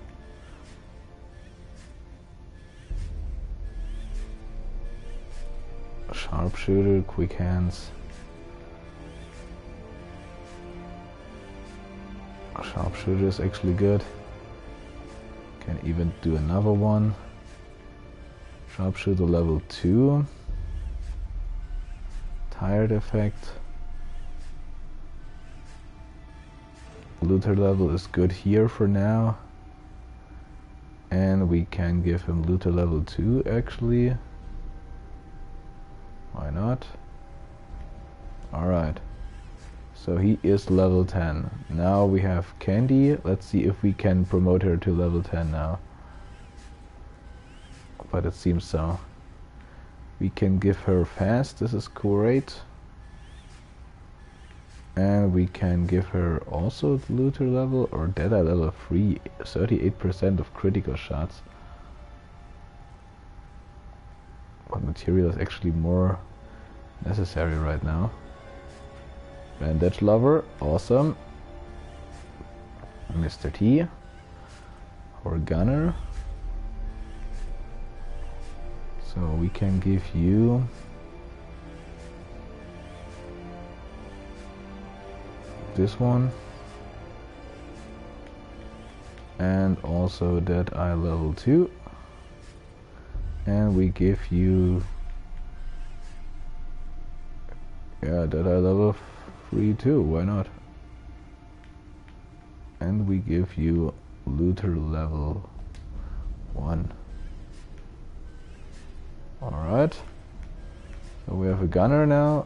Sharpshooter, quick hands. Sharpshooter is actually good. Can even do another one. Sharpshooter level 2. Tired effect. Looter level is good here for now. And we can give him looter level 2 actually. Why not? Alright. So he is level 10. Now we have Candy. Let's see if we can promote her to level 10 now. But it seems so. We can give her fast. This is great. And we can give her also the looter level or Deadeye level 3. 38% of critical shots. But material is actually more necessary right now. Bandage Lover, awesome. Mr. T. Or Gunner. So we can give you this one. And also Deadeye level 2. And we give you Deadeye level 3 too, why not? And we give you looter level 1. Alright. So we have a gunner now.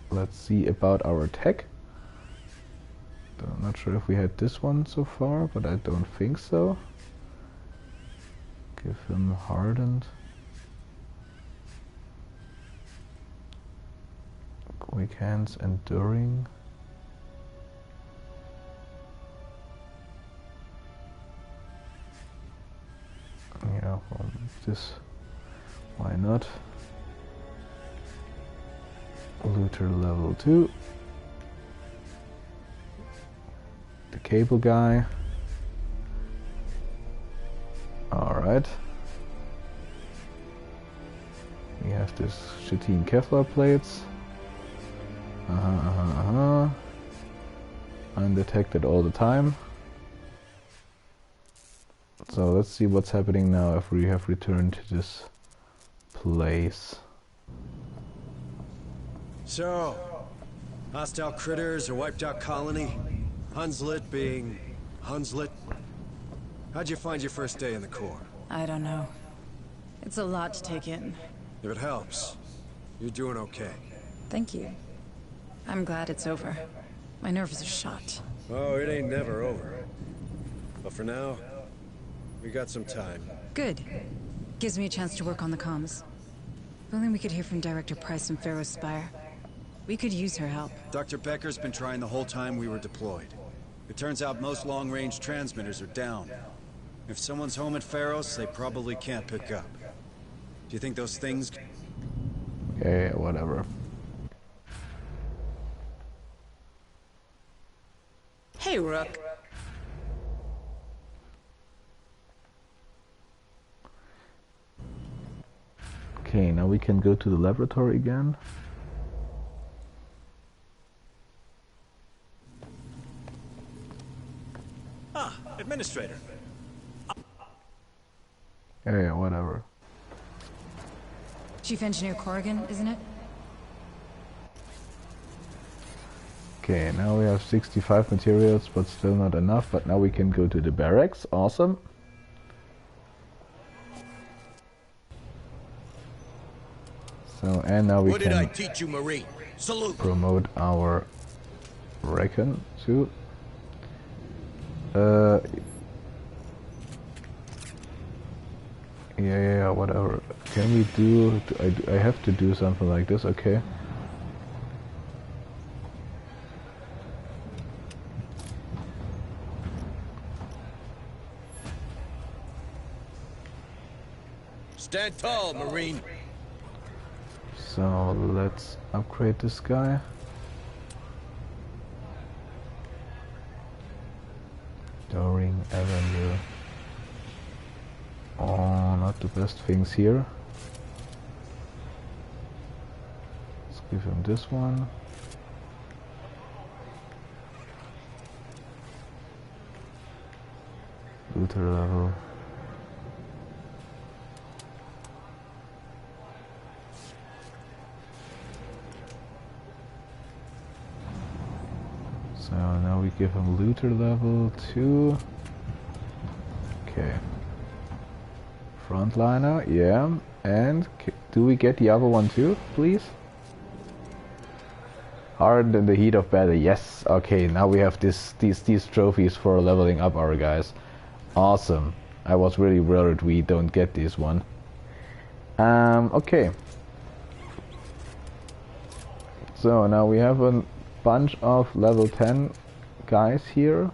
Let's see about our tech. I'm not sure if we had this one so far, but I don't think so. Give him hardened. Quick hands, enduring. Yeah, well, this. Why not? Looter level 2. The cable guy. Alright. We have this shitty Kevlar plates. Undetected all the time. So let's see what's happening now if we have returned to this place. So, hostile critters or wiped out colony? Hunslet being Hunslet? How'd you find your first day in the Corps? I don't know. It's a lot to take in. If it helps, you're doing okay. Thank you. I'm glad it's over. My nerves are shot. Oh, it ain't never over. But for now, we got some time. Good. Gives me a chance to work on the comms. If only we could hear from Director Price and Pharaoh's Spire. We could use her help. Dr. Becker's been trying the whole time we were deployed. It turns out most long-range transmitters are down. If someone's home at Pharaoh's, they probably can't pick up. Do you think those things... Yeah, whatever. Hey, Rook. Okay, now we can go to the laboratory again. Ah, Administrator. Yeah, whatever. Chief Engineer Corrigan, isn't it? Okay, now we have 65 materials, but still not enough. But now we can go to the barracks. Awesome. So, and now we What can did I teach you, Marine? Salute. promote our Recon too. Yeah, whatever. Can we do... I have to do something like this, okay. Stand tall, Marine. So let's upgrade this guy. Doring Avenue. Oh, not the best things here. Let's give him this one. Looter level. So now we give him looter level 2. Okay. Frontliner, yeah. And do we get the other one too, please? Hardened in the heat of battle, yes. Okay, now we have these trophies for leveling up our guys. Awesome. I was really worried we don't get this one. Okay. So now we have a bunch of level 10 guys here.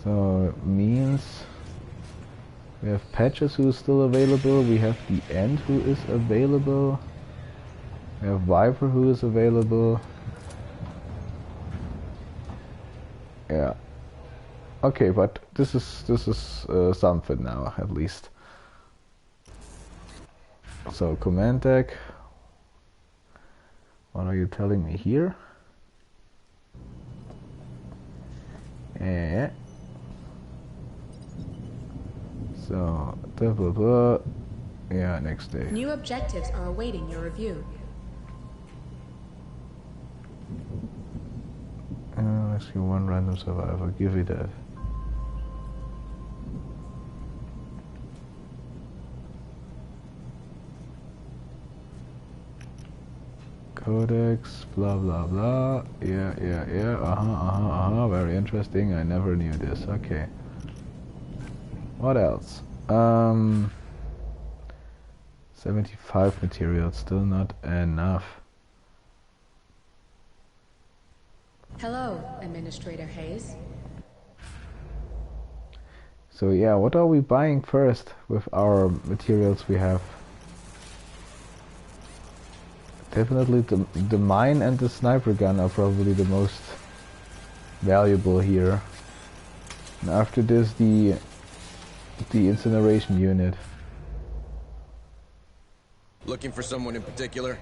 So it means we have Patches who is still available, we have the End who is available, we have Viper who is available. Yeah. Okay, but this is something now, at least. So command deck. What are you telling me here? Yeah. So blah blah blah. Yeah, next day. New objectives are awaiting your review. Rescue one random survivor. Give me that. Codex, blah blah blah. Yeah. Very interesting. I never knew this. Okay. What else? 75 materials, still not enough. Hello, Administrator Hayes. So yeah, what are we buying first with our materials we have? Definitely the mine and the sniper gun are probably the most valuable here. And after this, the incineration unit. Looking for someone in particular?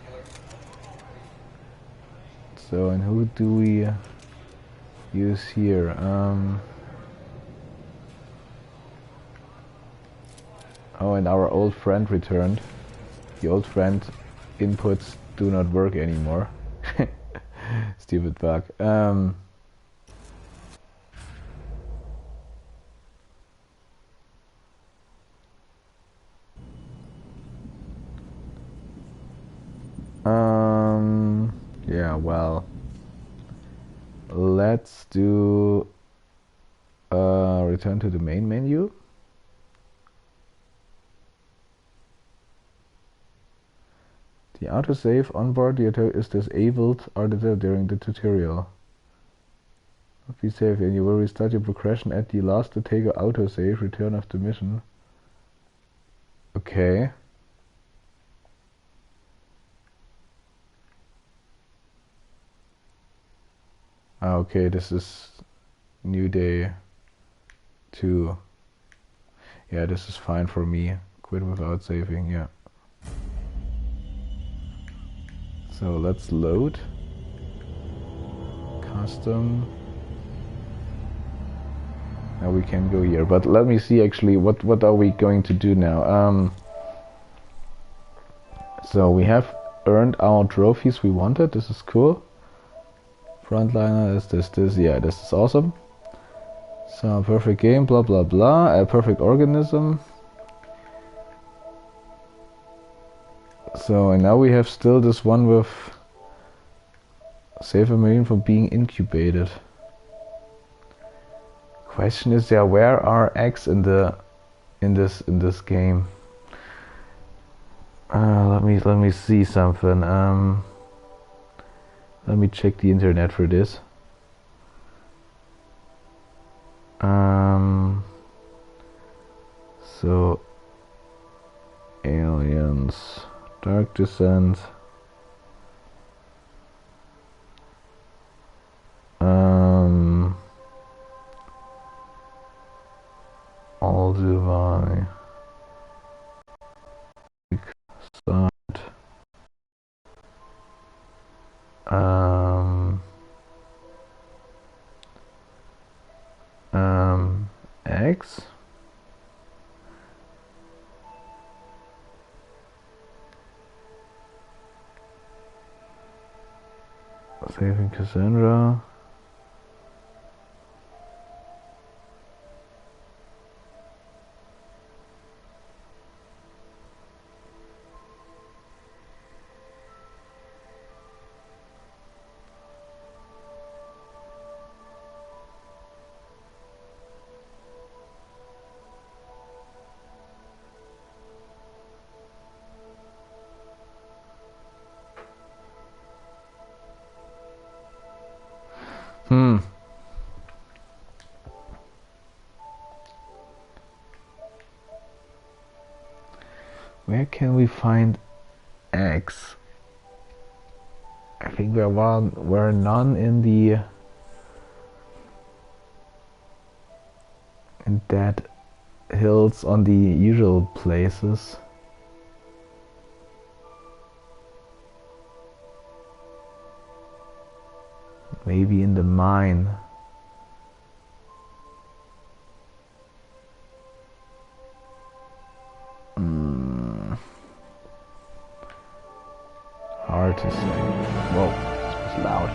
So, and who do we use here? Oh, and our old friend returned. The old friend inputs do not work anymore. Stupid bug. Yeah, well, let's do return to the main menu. The autosave on board the auto is disabled during the tutorial. Please save and you will restart your progression at the last to take an autosave return of the mission. Okay. Okay, this is New Day 2. Yeah, this is fine for me. Quit without saving, yeah. So let's load. Custom. Now we can go here, but let me see actually what are we going to do now. So we have earned our trophies we wanted. This is cool. Frontliner is this, yeah, this is awesome. So perfect game, blah blah blah, a perfect organism. So and now we have still this one with save a marine from being incubated. Question is, yeah, where are eggs in this game? Let me see something. Let me check the internet for this. So Aliens, Dark Descent, Olduvai, Start, X, Saving Cassandra, Where can we find X? I think there were none in Dead Hills on the usual places. Maybe in the mine. Hard to say. Whoa, this was loud.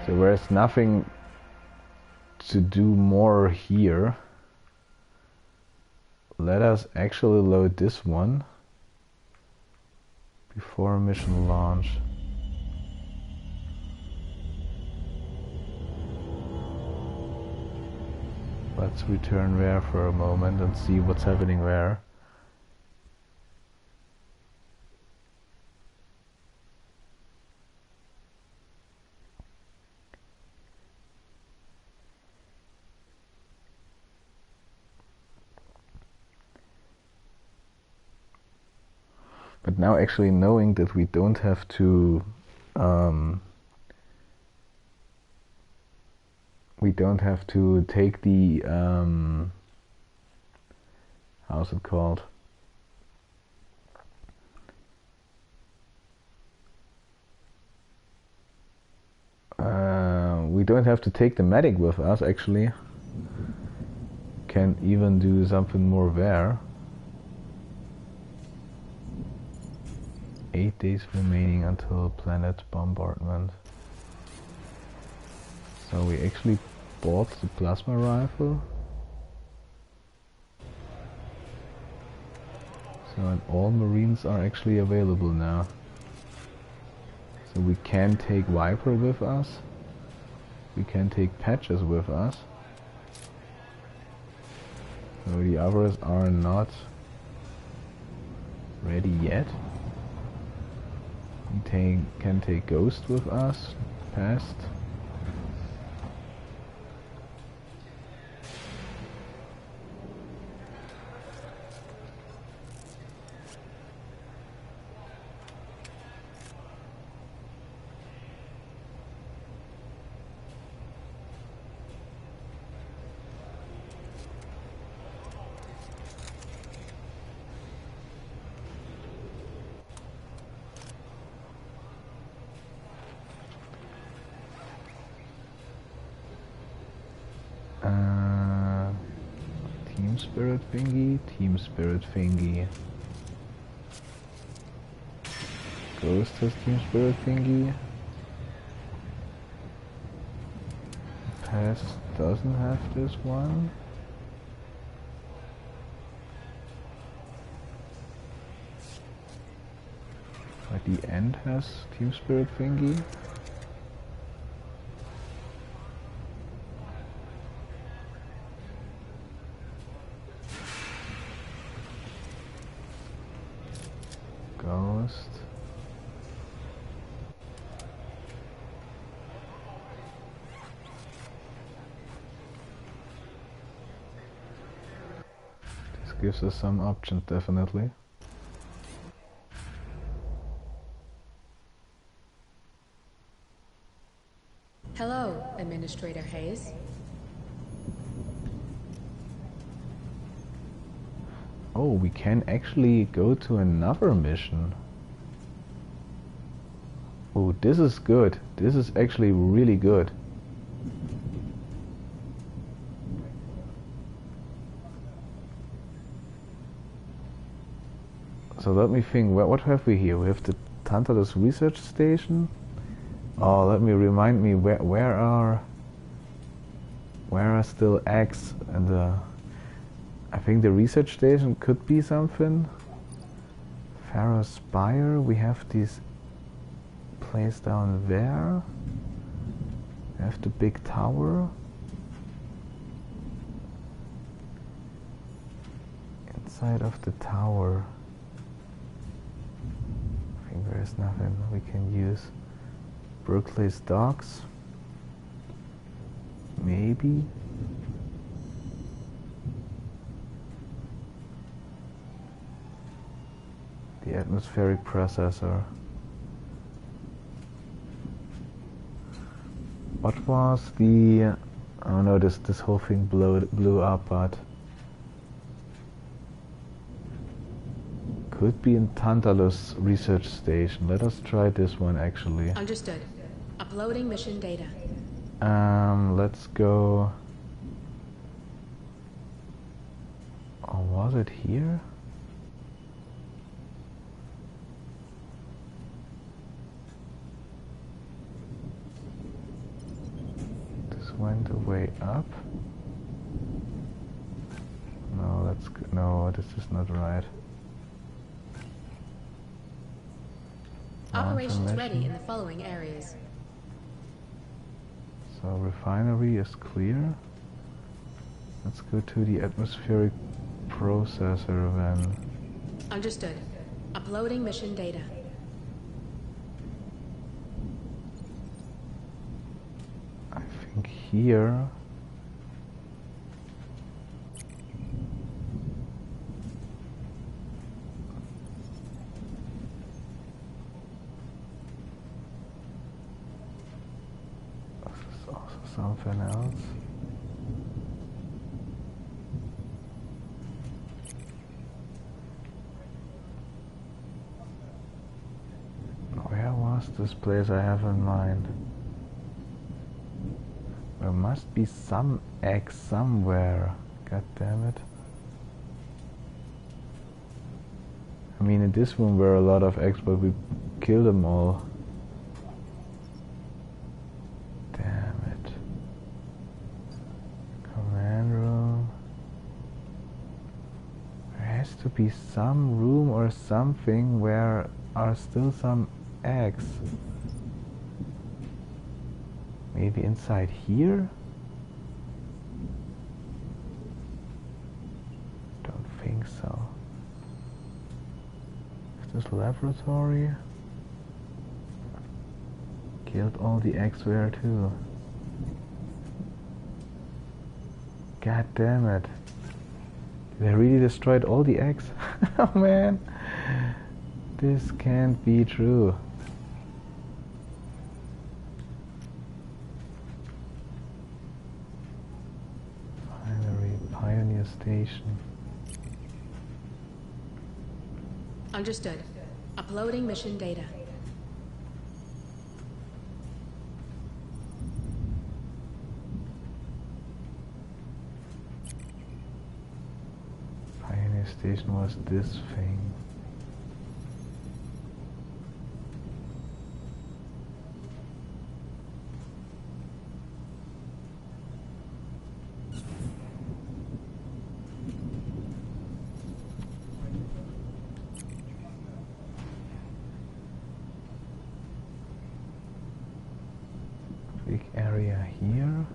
So there's nothing to do more here. Let us actually load this one before mission launch. Let's return there for a moment and see what's happening there. But now actually knowing that we don't have to take the how's it called? We don't have to take the medic with us actually. Can even do something more there. 8 days remaining until planet bombardment. So we actually bought the plasma rifle. So and all Marines are actually available now. So we can take Viper with us. We can take Patches with us. So the others are not ready yet. We can take Ghost with us. Past. Team Spirit thingy, Team Spirit thingy. Ghost has Team Spirit thingy. Past doesn't have this one. But the End has Team Spirit thingy. Ghost. gives us some options, definitely. Hello, Administrator Hayes. Oh, we can actually go to another mission. Oh, this is good. This is actually really good. So let me think, what have we here? We have the Tantalus research station. Oh, let me remind me, where are still eggs? And I think the research station could be something. Pharaoh's Spire, we have this place down there. We have the big tower. Inside of the tower, I think there is nothing we can use. Berkeley's docks, maybe. The atmospheric processor. What was the? Oh no, this whole thing blew up, but could be in Tantalus research station. Let us try this one actually. Understood. Uploading mission data. Let's go. Oh, was it here? This went the way up. No, that's good. No, this is not right. Operations ready in the following areas. So refinery is clear. Let's go to the atmospheric processor then. Understood. Uploading mission data. I think here. Something else. Where was this place I have in mind? There must be some egg somewhere. God damn it. I mean, in this room were a lot of eggs, but we killed them all. To be some room or something where are still some eggs. Maybe inside here? Don't think so. Is this laboratory? Killed all the eggs there too. God damn it. They really destroyed all the eggs? Oh man, this can't be true. Finally, Pioneer Station. Understood. Uploading mission data. Station was this thing. Big area here.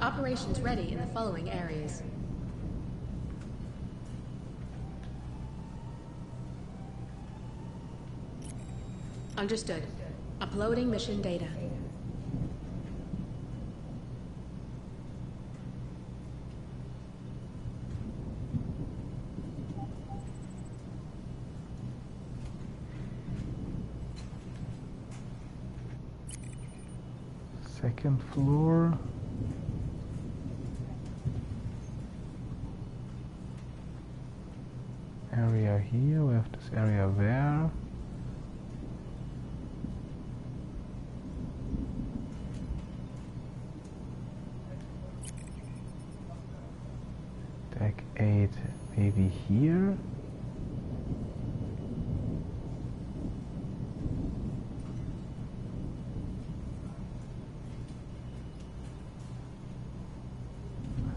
Operations ready in the following areas. Understood. Uploading mission data. Second floor. Area here, we have this area there. Deck 8 maybe here.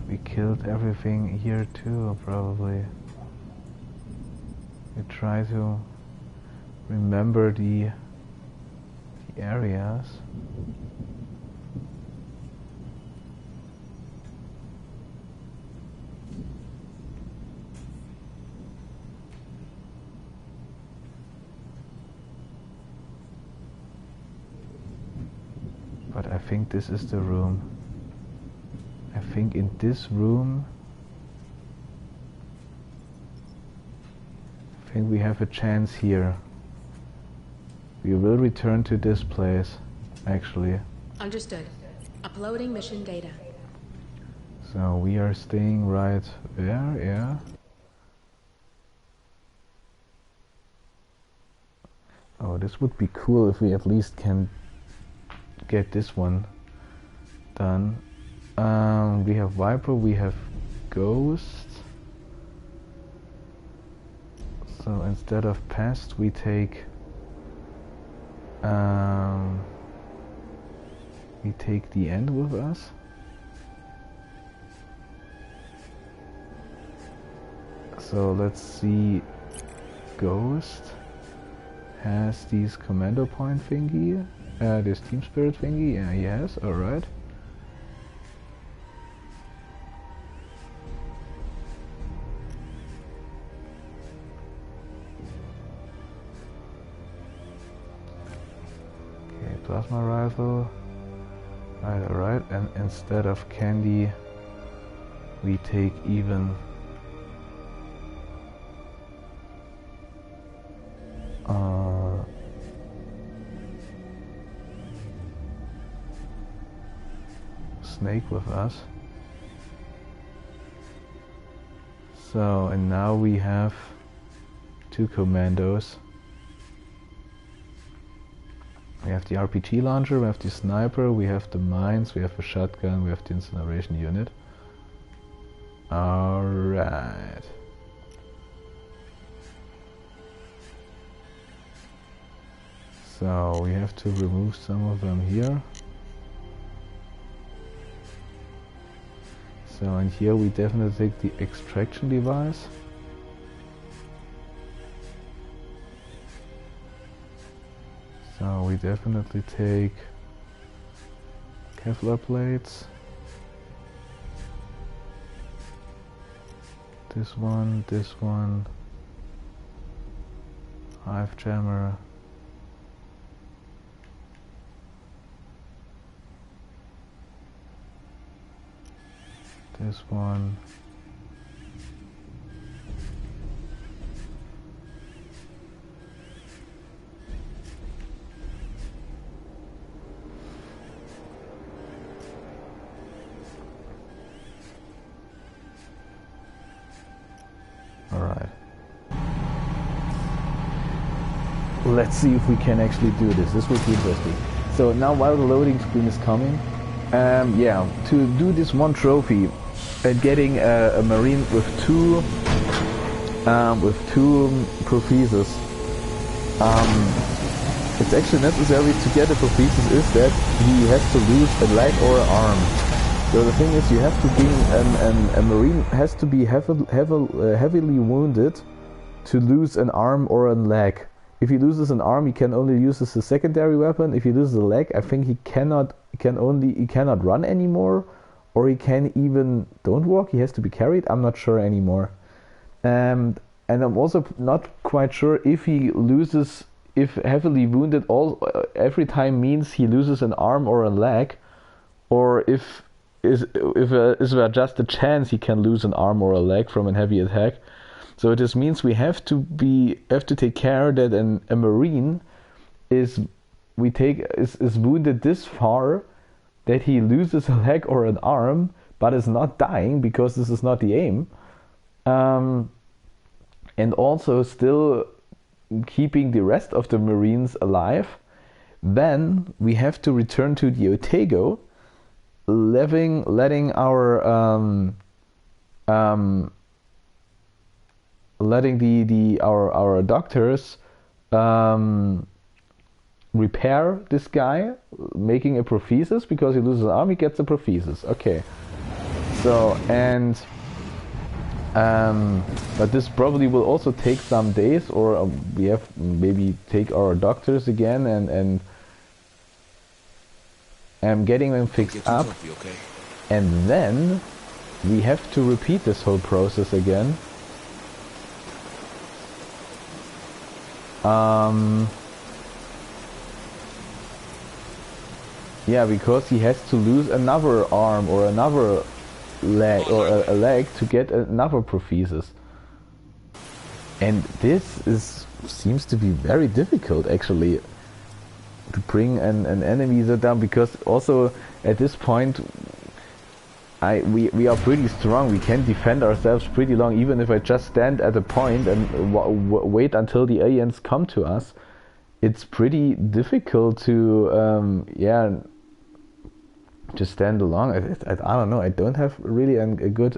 We killed everything here too, probably. We try to remember the areas. But I think this is the room. I think in this room I think we have a chance here. We will return to this place, actually. Understood. Uploading mission data. So we are staying right there, yeah. Oh, this would be cool if we at least can get this one done. We have Viper, we have Ghost. So instead of Pest, we take the End with us. So let's see. Ghost has these commando point thingy, this team spirit thingy. Yeah, he has. All right. Plasma rifle. Right, alright, and instead of candy we take even Snake with us. So, and now we have 2 commandos. We have the RPG launcher, we have the sniper, we have the mines, we have a shotgun, we have the incineration unit. Alright. So we have to remove some of them here. So and here we definitely take the extraction device. So we definitely take Kevlar plates. This one, hive jammer. This one. Alright. Let's see if we can actually do this. This would be interesting. So now while the loading screen is coming, yeah, to do this one trophy and getting a Marine with two protheses, it's actually necessary to get a prothesis is that he has to lose a leg or an arm. So the thing is, you have to be a Marine has to be heavily wounded to lose an arm or a leg. If he loses an arm, he can only use this as a secondary weapon. If he loses a leg, I think he cannot run anymore, or he can even don't walk. He has to be carried. I'm not sure anymore. And I'm also not quite sure if he loses, if heavily wounded every time means he loses an arm or a leg, or if there just a chance he can lose an arm or a leg from a heavy attack. So this means we have to take care that a Marine is wounded this far that he loses a leg or an arm, but is not dying, because this is not the aim. And also still keeping the rest of the Marines alive. Then we have to return to the Otago, letting our our doctors repair this guy, making a prosthesis, because he loses an arm, he gets a prosthesis. Okay. So, and but this probably will also take some days, or we have maybe take our doctors again and getting them fixed up, okay? And then we have to repeat this whole process again. Yeah, because he has to lose another arm or another leg, or a leg, to get another prosthesis. And this seems to be very difficult, actually, to bring an enemy that down, because also at this point we are pretty strong. We can defend ourselves pretty long, even if I just stand at a point and wait until the aliens come to us. It's pretty difficult to just stand along. I don't know. I don't have really a good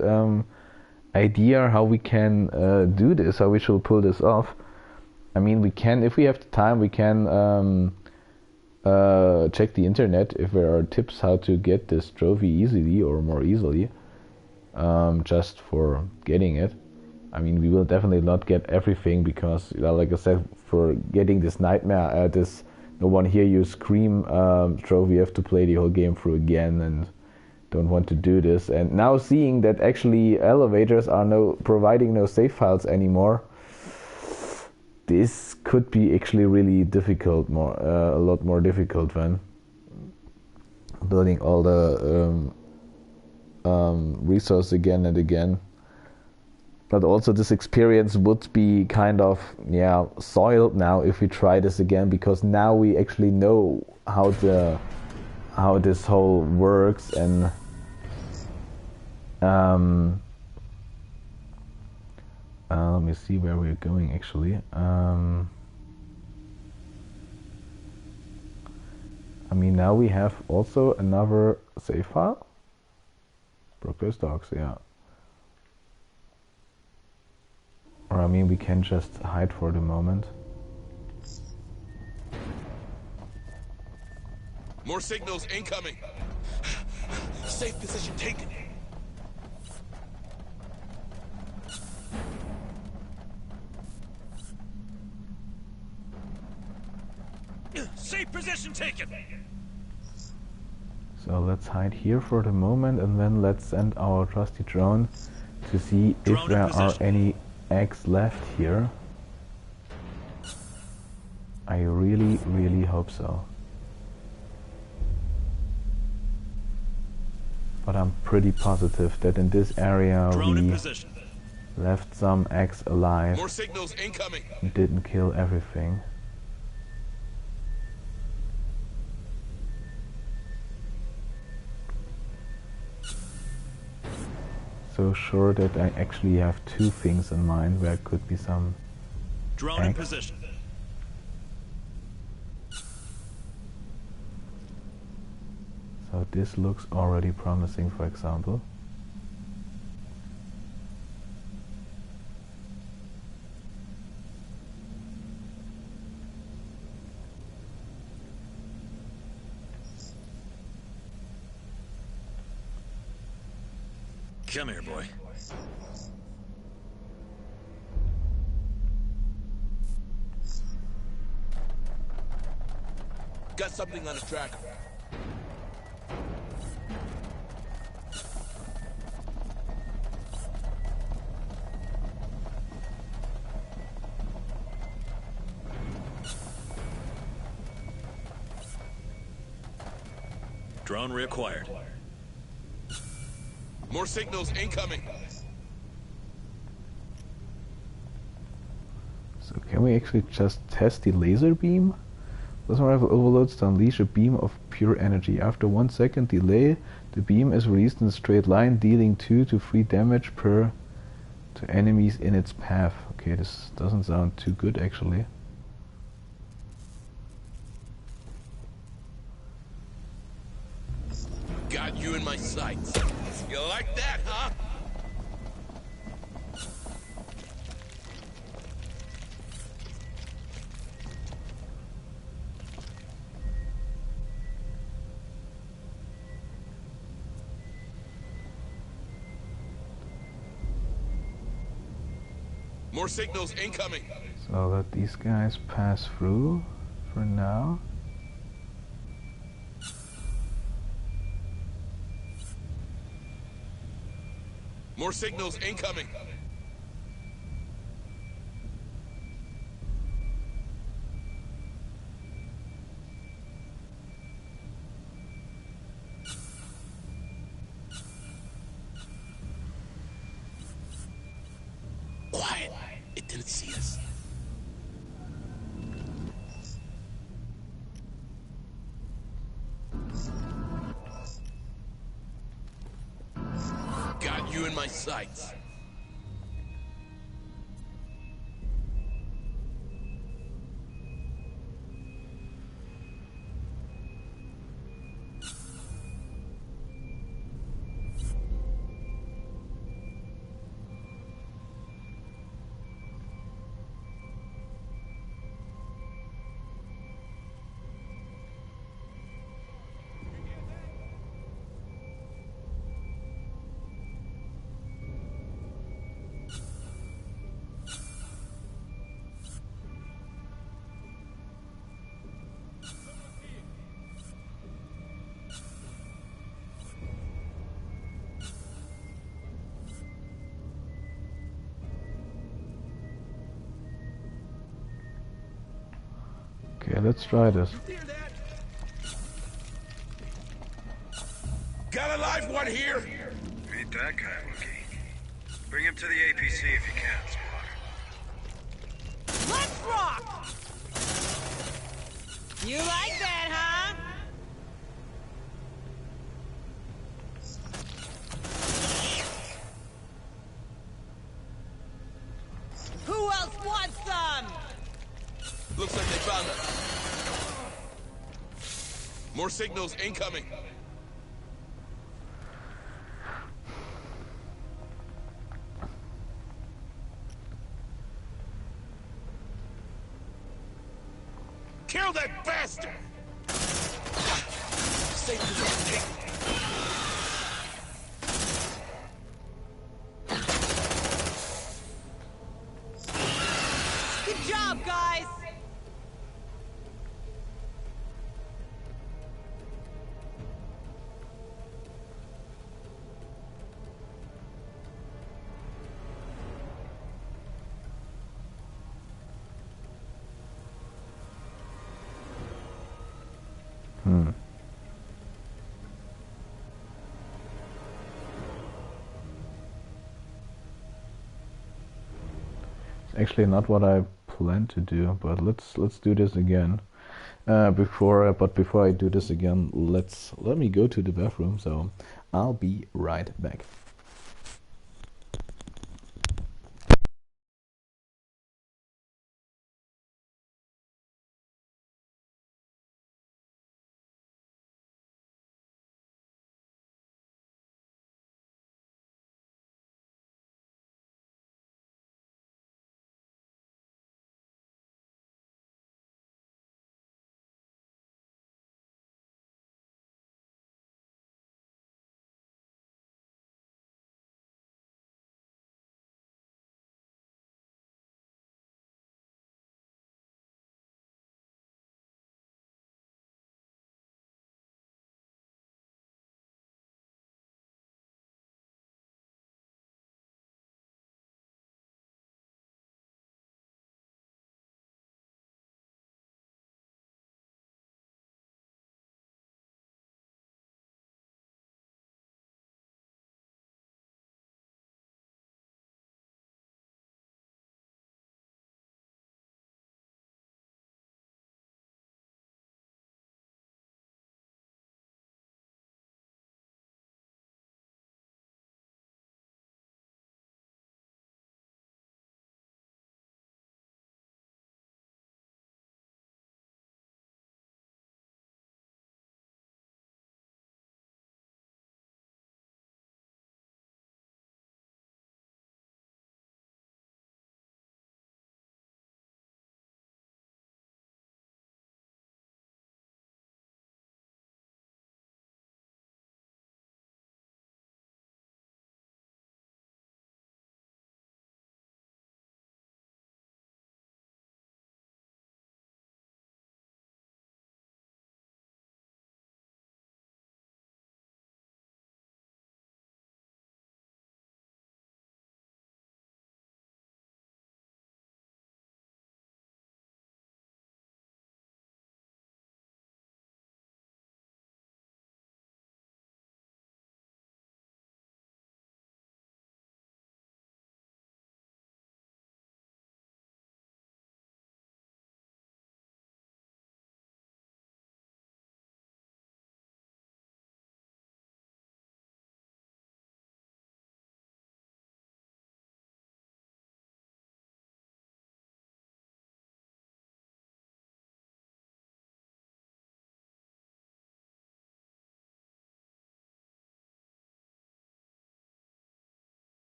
idea how we can do this, how we should pull this off. I mean, we can, if we have the time, we can check the internet if there are tips how to get this trophy easily, or more easily, just for getting it. I mean, we will definitely not get everything, because, like I said, for getting this nightmare, this no one hear you scream trophy, you have to play the whole game through again, and don't want to do this. And now seeing that actually elevators are providing no save files anymore, this could be actually really difficult, a lot more difficult than building all the resources again and again. But also this experience would be kind of soiled now if we try this again, because now we actually know how this whole works. And let me see where we're going actually. I mean, now we have also another save file. Brooklyn's Dogs, yeah. Or I mean, we can just hide for the moment. More signals incoming. Safe position taken. Safe position taken. So let's hide here for the moment, and then let's send our trusty drone to see if there are any eggs left here. I really, really hope so. But I'm pretty positive that in this area we left some eggs alive. More signals incoming. We didn't kill everything. So sure that I actually have two things in mind where could be some drone in position. So this looks already promising, for example. Come here, boy. Got something on the tracker. Drone reacquired. More signals incoming. So can we actually just test the laser beam? Plasma rifle overloads to unleash a beam of pure energy. After 1 second delay, the beam is released in a straight line, dealing 2 to 3 damage per to enemies in its path. Okay, this doesn't sound too good actually. Got you in my sights. You like that, huh? More signals incoming. So let these guys pass through for now. More signals incoming. Quiet. It didn't see us. Got you in my sights. Okay, let's try this. Got a live one here. Ain't that guy, Wookie. Bring him to the APC if you can, Squad. Let's rock! You like that, huh? Who else wants some? Looks like they found us. More signals incoming. Kill that bastard! Safety zone taken. Good job, guys! It's actually not what I planned to do, but let's do this again. Before I do this again, let me go to the bathroom. So I'll be right back.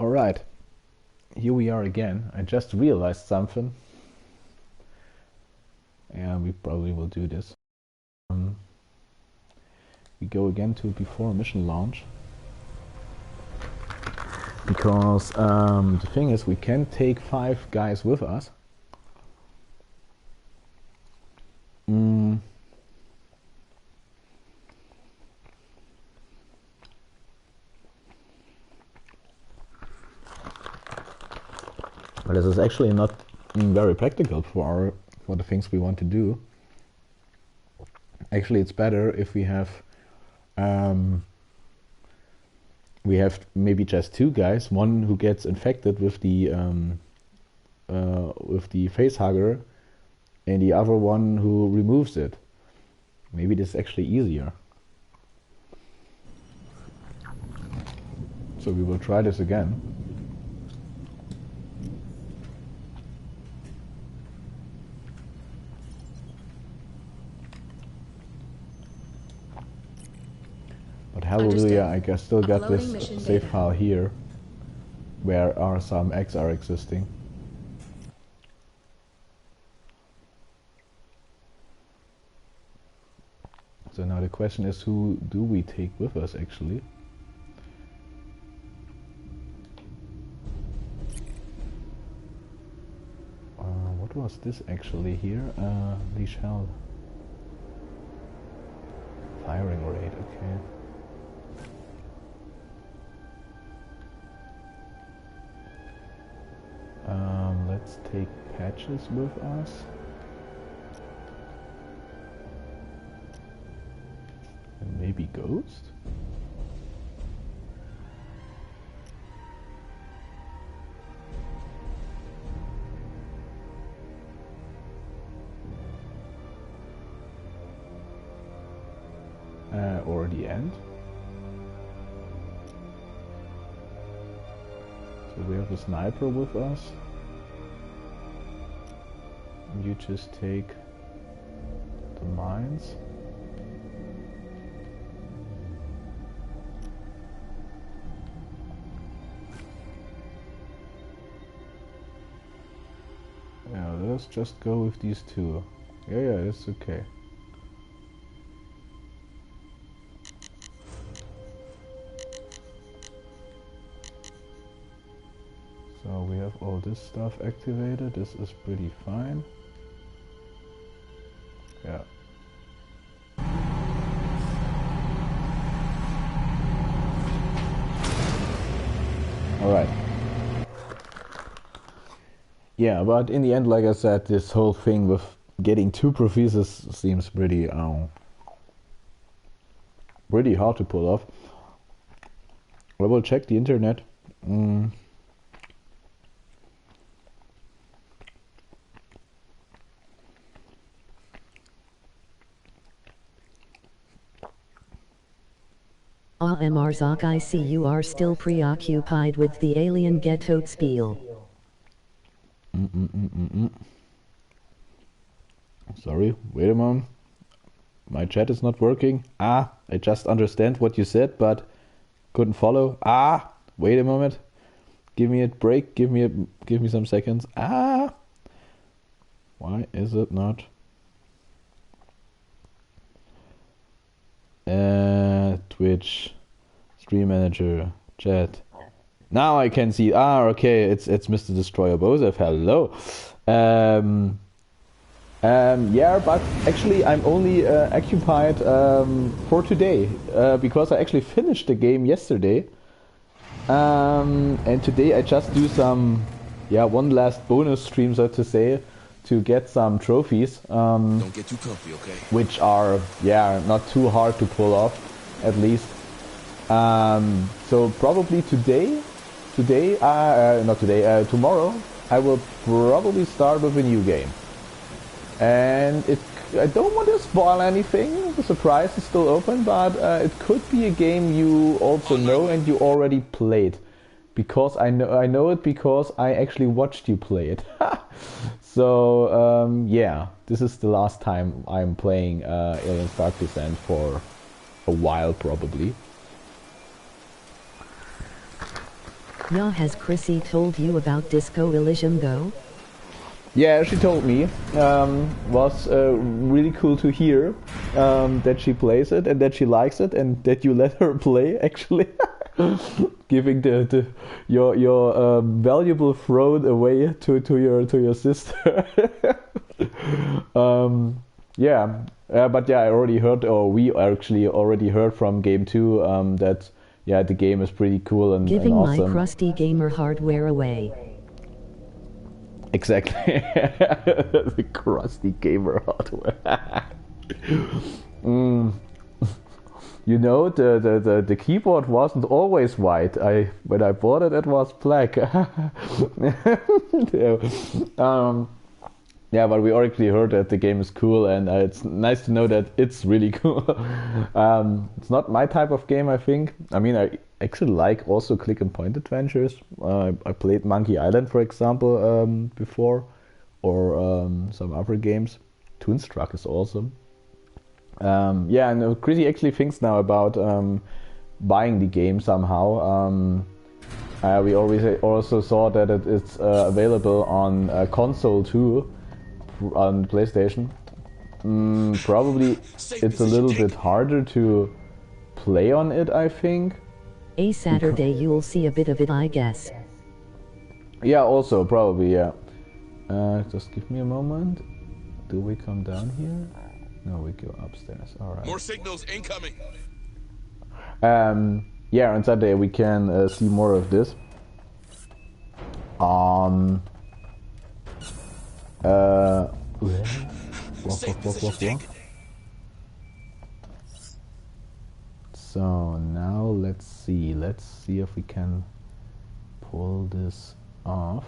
Alright, here we are again. I just realized something. And we probably will do this. We go again to before mission launch. Because the thing is, we can take 5 guys with us. But this is actually not very practical for the things we want to do. Actually, it's better if we have maybe just 2 guys, one who gets infected with the facehugger, and the other one who removes it. Maybe this is actually easier. So we will try this again. But hallelujah, I still got this save file here, where some eggs are existing. So now the question is, who do we take with us actually? What was this actually here? Leash held. Firing rate, okay. Let's take Patches with us. And maybe Ghost? Or the End? So we have a sniper with us. And you just take the mines. Yeah, let's just go with these 2. Yeah, it's okay. So we have all this stuff activated. This is pretty fine. Yeah. Alright. Yeah, but in the end, like I said, this whole thing with getting 2 Protheses seems pretty hard to pull off. I will check the internet. Marzak, I see you are still preoccupied with the alien ghetto spiel. Sorry, wait a moment. My chat is not working. I just understand what you said, but couldn't follow. Wait a moment. Give me a break. Give me some seconds. Why is it not? Twitch, Stream Manager, chat. Now I can see. Okay, it's Mr. Destroyer Bozef. Hello. Yeah, but actually I'm only occupied for today because I actually finished the game yesterday. And today I just do some, one last bonus stream, so to say, to get some trophies. Don't get too comfy, okay? Which are, not too hard to pull off, at least. So probably tomorrow, I will probably start with a new game. And I don't want to spoil anything, the surprise is still open, but it could be a game you also know and you already played. Because I know it because I actually watched you play it. So, this is the last time I'm playing Aliens Dark Descent for a while, probably. Yeah, has Chrissy told you about Disco Elysium though? Yeah, she told me. Was really cool to hear that she plays it and that she likes it and that you let her play. Actually, giving your valuable throne away to your sister. Yeah, but yeah, I already heard, or we actually already heard from Game 2 that yeah, the game is pretty cool and Giving awesome. my crusty gamer hardware away. Exactly. The crusty gamer hardware. You know, the keyboard wasn't always white. When I bought it, it was black. Yeah, but we already heard that the game is cool, and it's nice to know that it's really cool. It's not my type of game, I think. I mean, I actually like also click and point adventures. I played Monkey Island, for example, before, or some other games. Toonstruck is awesome. Yeah, and Chrissy actually thinks now about buying the game somehow. We always also saw that it's available on console too, on PlayStation. Probably it's a little bit harder to play on it, I think. A Saturday you'll see a bit of it, I guess. Yeah, also probably, yeah. Just give me a moment. Do we come down here? No, we go upstairs. All right. More signals incoming. Yeah, on Saturday we can see more of this. Walk. So now let's see if we can pull this off.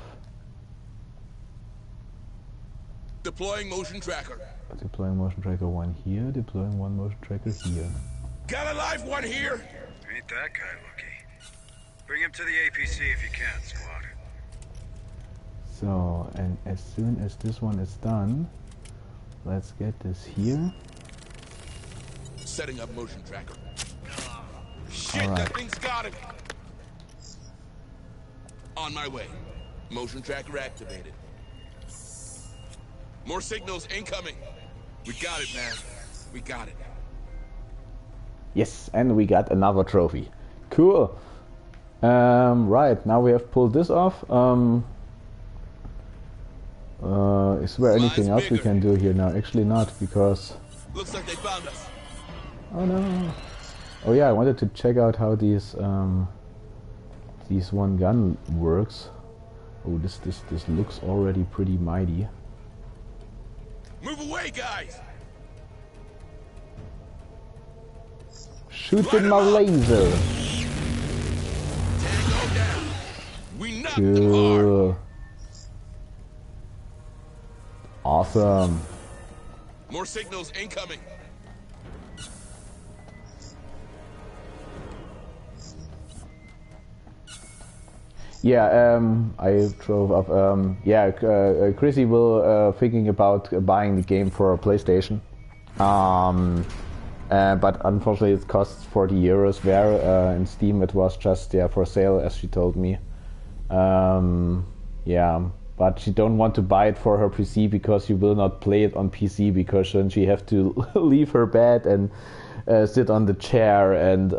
Deploying motion tracker. Deploying motion tracker 1 here, deploying 1 motion tracker here. Got a live one here. Ain't that guy lucky? Bring him to the APC if you can, squad. So, and as soon as this one is done, let's get this here. Setting up motion tracker. Shit, All right. that thing's got him. On my way. Motion tracker activated. More signals incoming. We got it, man. We got it. Yes, and we got another trophy. Cool. Right, now we have pulled this off. Is there anything else we can do here now? Actually not, because... Looks like they found us. Oh no. Oh yeah, I wanted to check out how these one gun works. Oh, this looks already pretty mighty. Move away, guys! Shoot with my laser! Tango down. We knocked them Cool. hard. Awesome. More signals incoming. Yeah, I drove up. Yeah, Chrissy will thinking about buying the game for a PlayStation. But unfortunately it costs 40 euros there. In Steam it was just for sale, as she told me. Yeah, but she don't want to buy it for her PC because she will not play it on PC, because then she have to leave her bed and sit on the chair and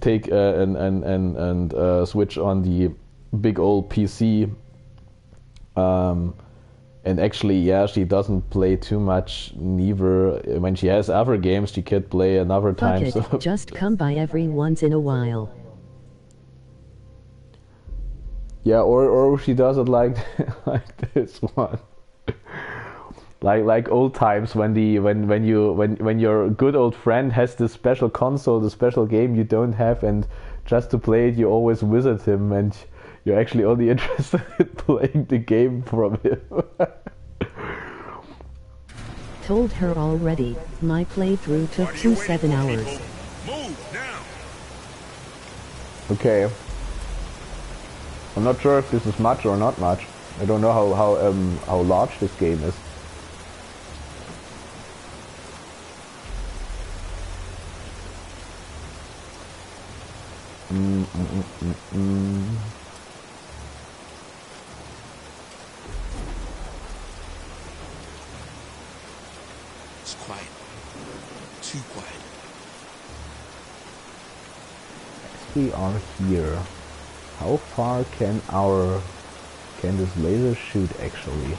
take and switch on the big old PC. And actually, yeah, she doesn't play too much neither. When she has other games, she can play another time. Fuck it, So just come by every once in a while. yeah, or she does it like like this one. Like old times when your good old friend has this special console, the special game you don't have, and just to play it you always visit him, and you're actually only interested in playing the game from him. Told her already, my playthrough took 7 hours. Move now. Okay. I'm not sure if this is much or not much. I don't know how large this game is. It's quiet. Too quiet. As we are here, how far can this laser shoot actually?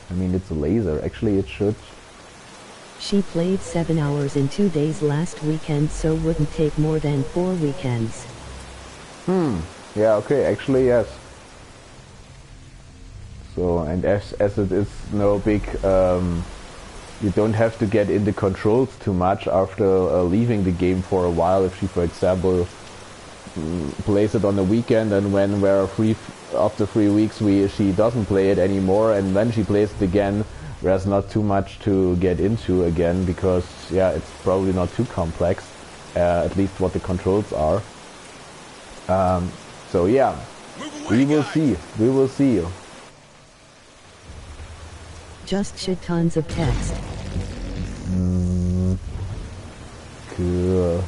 I mean, it's a laser. Actually, it should. She played 7 hours in 2 days last weekend, so wouldn't take more than 4 weekends. Yeah, okay, actually, yes. So, and as it is no big, you don't have to get into controls too much after leaving the game for a while. If she, for example, plays it on the weekend, and when we're free after 3 weeks, she doesn't play it anymore, and when she plays it again, there's not too much to get into again, because yeah, it's probably not too complex, at least what the controls are. So yeah, we will see. We will see. Just shit tons of text. Cool.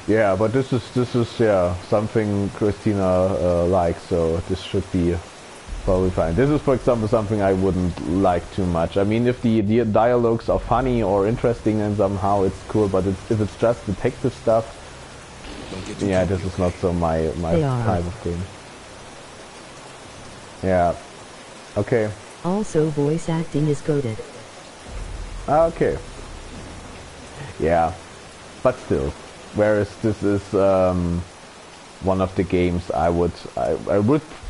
Yeah, but this is yeah something Christina likes, so this should be probably fine. This is, for example, something I wouldn't like too much. I mean, if the dialogues are funny or interesting and somehow it's cool, but if it's just detective stuff, yeah, this is not so my type of game. Yeah. Okay. Also, voice acting is goated. Okay. Yeah, but still. Whereas this is one of the games I would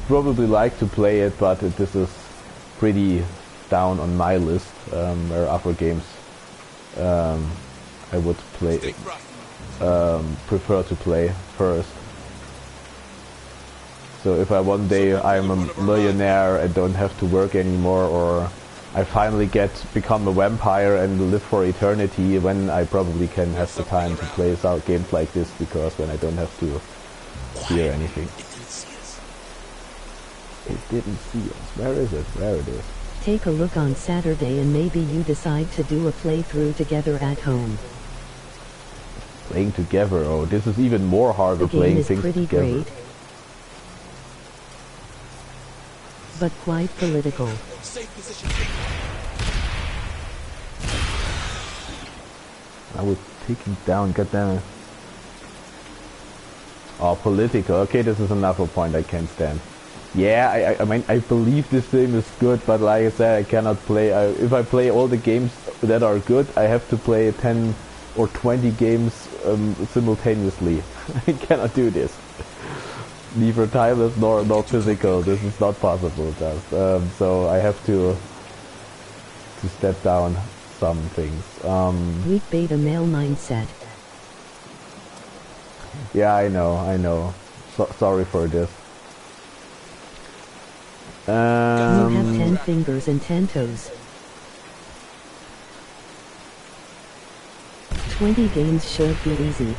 probably like to play it, but this is pretty down on my list. Where other games I would play prefer to play first. So if one day I'm a millionaire and don't have to work anymore, or I finally become a vampire and live for eternity, when I probably can have the time to play games like this, because when I don't have to hear anything. It didn't see us. Where is it? There it is. Take a look on Saturday and maybe you decide to do a playthrough together at home. Playing together? Oh, this is even more harder playing things together. The game is pretty great, but quite political. I would take him down, goddammit. Oh, political. Okay, this is another point I can't stand. Yeah, I mean, I believe this game is good, but like I said, I cannot play. If I play all the games that are good, I have to play 10 or 20 games simultaneously. I cannot do this. Neither timeless nor physical. This is not possible. Just so I have to step down some things. Weak beta male mindset. Yeah, I know. Sorry for this. You have 10 fingers and 10 toes. 20 games should be easy.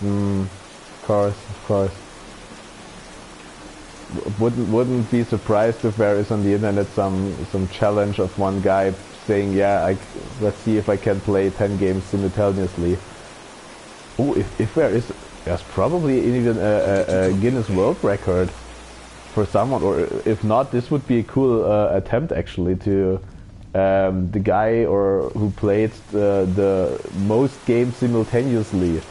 Of course. Wouldn't be surprised if there is on the internet some challenge of one guy saying, yeah, let's see if I can play 10 games simultaneously. Oh, if there's probably even a Guinness World Record for someone, or if not, this would be a cool attempt actually to the guy who played the most games simultaneously.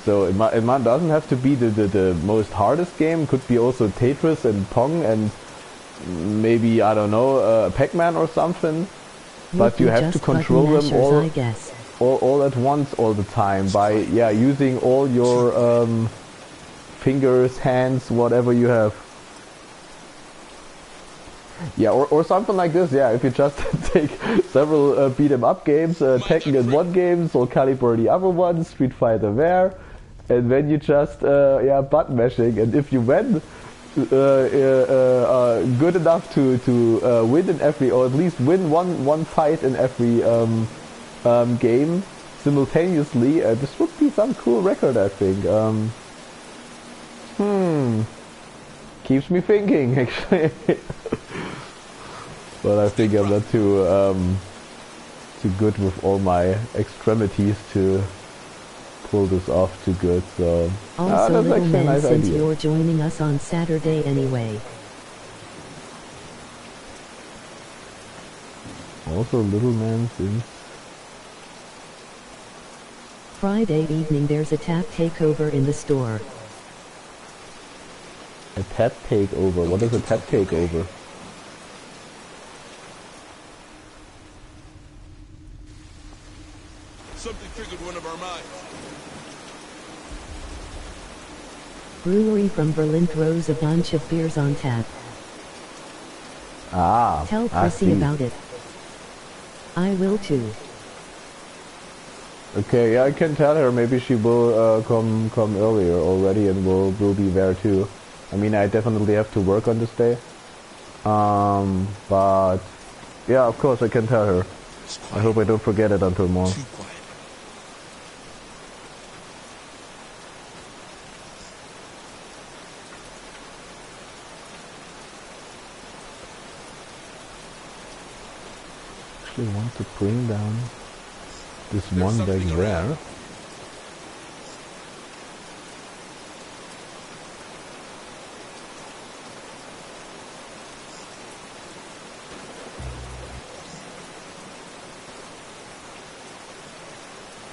So it doesn't have to be the most hardest game. Could be also Tetris and Pong and maybe, I don't know, Pac-Man or something. But you have to control them all at once, all the time, by using all your fingers, hands, whatever you have. Yeah, or something like this. Yeah, if you just take several beat 'em up games, Tekken in one game, Soul Calibur the other one, Street Fighter there, and then you just button mashing, and if you win good enough to win in every, or at least win one fight in every game simultaneously, this would be some cool record, I think. keeps me thinking, actually. But I think I'm not too good with all my extremities to pull this off too good, so... Also, that's little actually a man, nice since idea. you're joining us on Saturday anyway. Also, little man, since... Friday evening there's a tap takeover in the store. A tap takeover? What is a tap takeover? Something triggered one of our minds. Brewery from Berlin throws a bunch of beers on tap. Ah, Tell I Chrissy see. about it. I will too. Okay, yeah, I can tell her. Maybe she will come earlier already and will be there too. I mean, I definitely have to work on this day. But yeah, of course I can tell her. I hope I don't forget it until tomorrow. Too quiet. Actually want to bring down this one back there.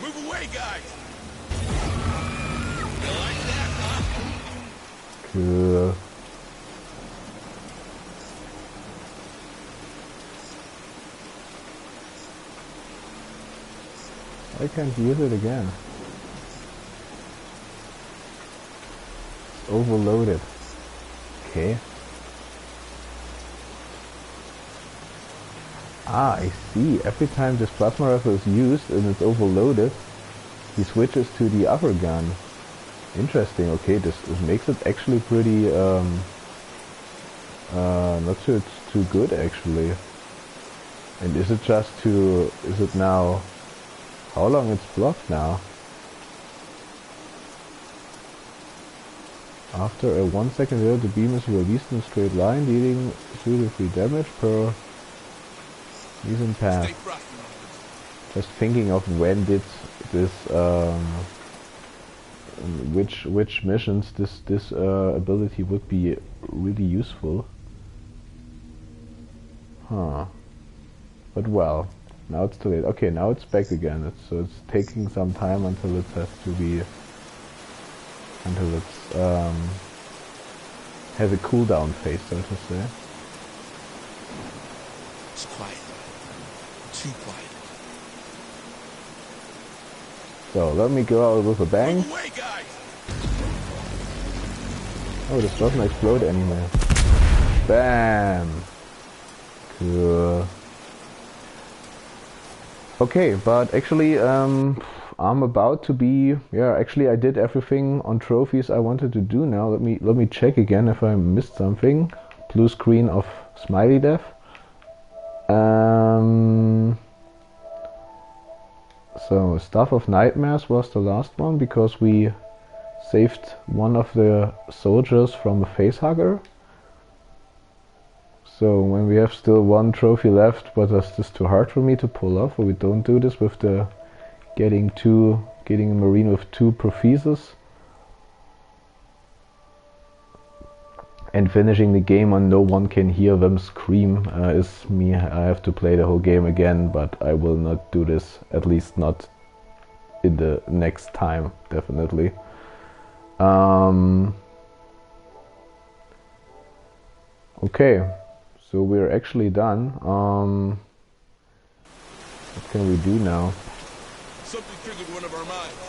Move away, guys! Cool. I can't use it again. It's overloaded. Okay. Ah, I see. Every time this plasma rifle is used and it's overloaded, he switches to the other gun. Interesting. Okay, this makes it actually pretty not too good actually. And is it just to, is it now, how long it's blocked now? After a 1 second reload, the beam is released in a straight line, dealing 2 to 3 damage per recent path. Just thinking of when did this, which missions this ability would be really useful. Huh. But well, now it's too late. Okay, now it's back again. So it's taking some time until it has to be, until it's has a cooldown phase, so to say. It's quiet. Too quiet. So let me go out with a bang. Move away, guys! Oh, this doesn't explode anymore. Bam! Cool. Okay, but actually, I'm about to be. Yeah, actually, I did everything on trophies I wanted to do now. Let me check again if I missed something. Blue screen of Smiley Death. So, Stuff of Nightmares was the last one because we saved one of the soldiers from a facehugger. So when we have still one trophy left, but it's just too hard for me to pull off, or we don't do this with the getting a marine with 2 protheses. And finishing the game on no one can hear them scream is me. I have to play the whole game again, but I will not do this, at least not in the next time, definitely. Okay, so we're actually done. What can we do now? Something triggered one of our minds.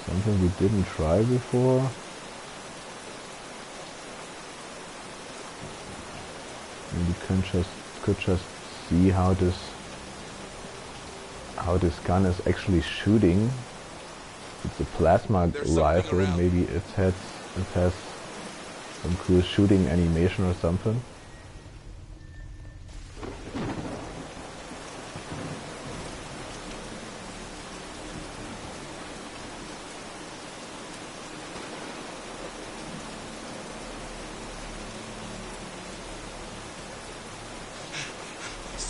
Something we didn't try before. And we could just see how this gun is actually shooting. It's a plasma rifle. Maybe it has some cool shooting animation or something.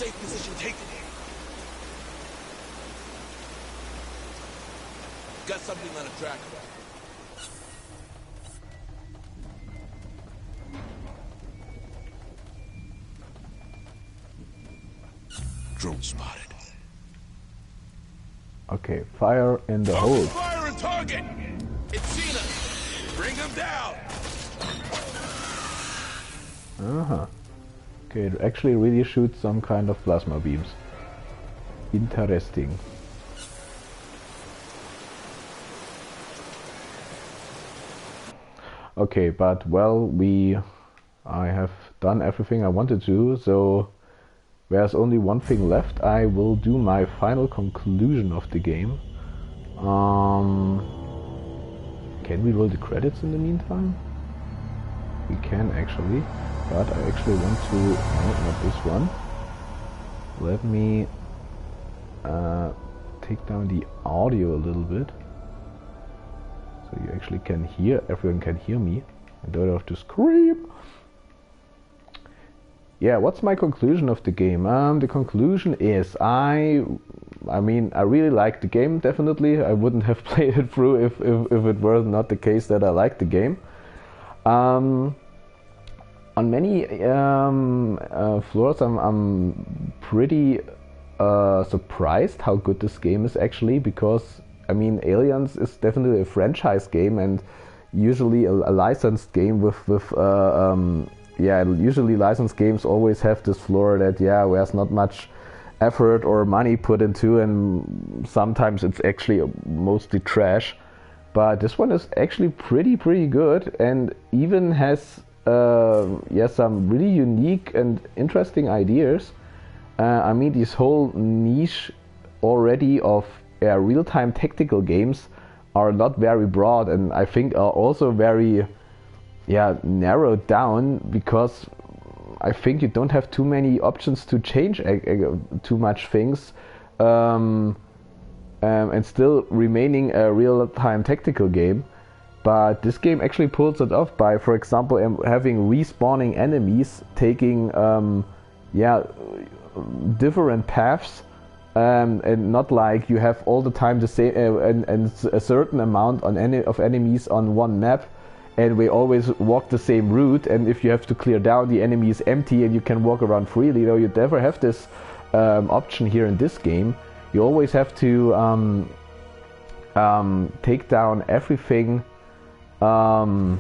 Safe position taken. Got something on a tracker. Drone spotted. Okay, fire in the hole. Fire and target! It's seen us! Bring them down! Uh-huh. Okay, it actually really shoots some kind of plasma beams. Interesting. Okay, but well, I have done everything I wanted to, so there's only one thing left. I will do my final conclusion of the game. Can we roll the credits in the meantime? We can actually, but I actually want to, no, not this one. Let me take down the audio a little bit. So you actually can hear, everyone can hear me. I don't have to scream. Yeah, what's my conclusion of the game? The conclusion is I mean, I really like the game, definitely. I wouldn't have played it through if it were not the case that I liked the game. On many floors, I'm pretty surprised how good this game is actually, because I mean, Aliens is definitely a franchise game and usually a licensed game with usually licensed games always have this floor that there's not much effort or money put into, and sometimes it's actually mostly trash. But this one is actually pretty good, and even has some really unique and interesting ideas. I mean, this whole niche already of real-time tactical games are not very broad, and I think are also very narrowed down, because I think you don't have too many options to change too much things, and still remaining a real-time tactical game. But this game actually pulls it off by, for example, having respawning enemies taking different paths, and not like you have all the time the same and a certain amount of enemies on one map, and we always walk the same route, and if you have to clear down, the enemy is empty and you can walk around freely. You never have this option here in this game. You always have to take down everything. You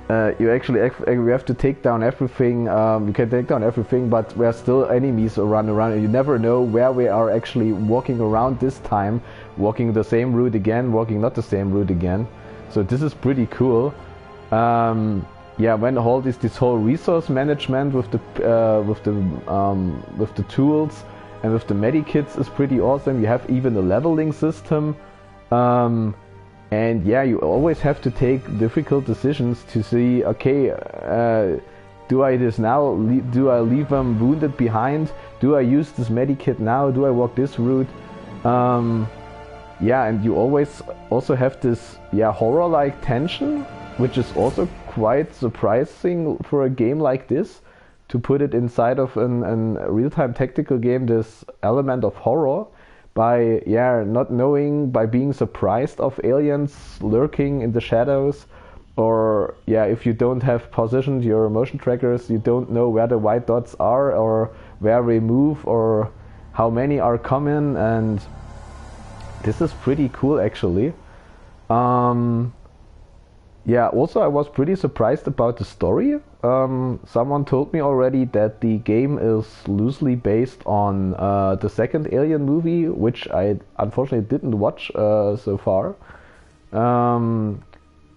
have to take down everything. You can take down everything, but there are still enemies around, and you never know where we are actually walking around this time. Walking the same route again, walking not the same route again. So this is pretty cool. When all this whole resource management with the tools and with the medikits is pretty awesome. You have even a leveling system. And you always have to take difficult decisions to see, okay, do I leave them wounded behind? Do I use this medikit now? Do I walk this route? And you always also have this horror-like tension, which is also quite surprising for a game like this, to put it inside of a real-time tactical game, this element of horror. By not knowing, by being surprised of aliens lurking in the shadows, or if you don't have positioned your motion trackers, you don't know where the white dots are or where they move or how many are coming, and this is pretty cool actually. Also I was pretty surprised about the story. Someone told me already that the game is loosely based on the second Alien movie, which I unfortunately didn't watch so far. So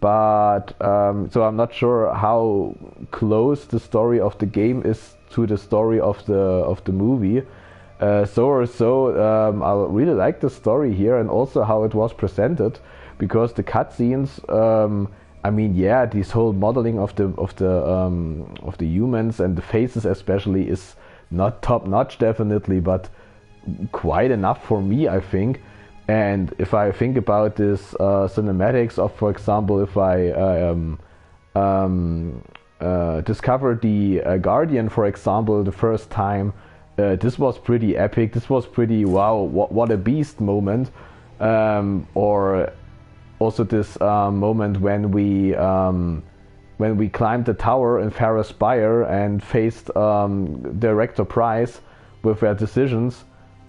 I'm not sure how close the story of the game is to the story of the movie. I really like the story here, and also how it was presented, because the cutscenes. This whole modeling of the humans and the faces especially is not top notch definitely, but quite enough for me, I think. And if I think about this cinematics of, for example, if I discovered the Guardian, for example, the first time, this was pretty epic. This was pretty wow, what a beast moment. Or also this moment when we climbed the tower in Farah Spire and faced Director Price with their decisions,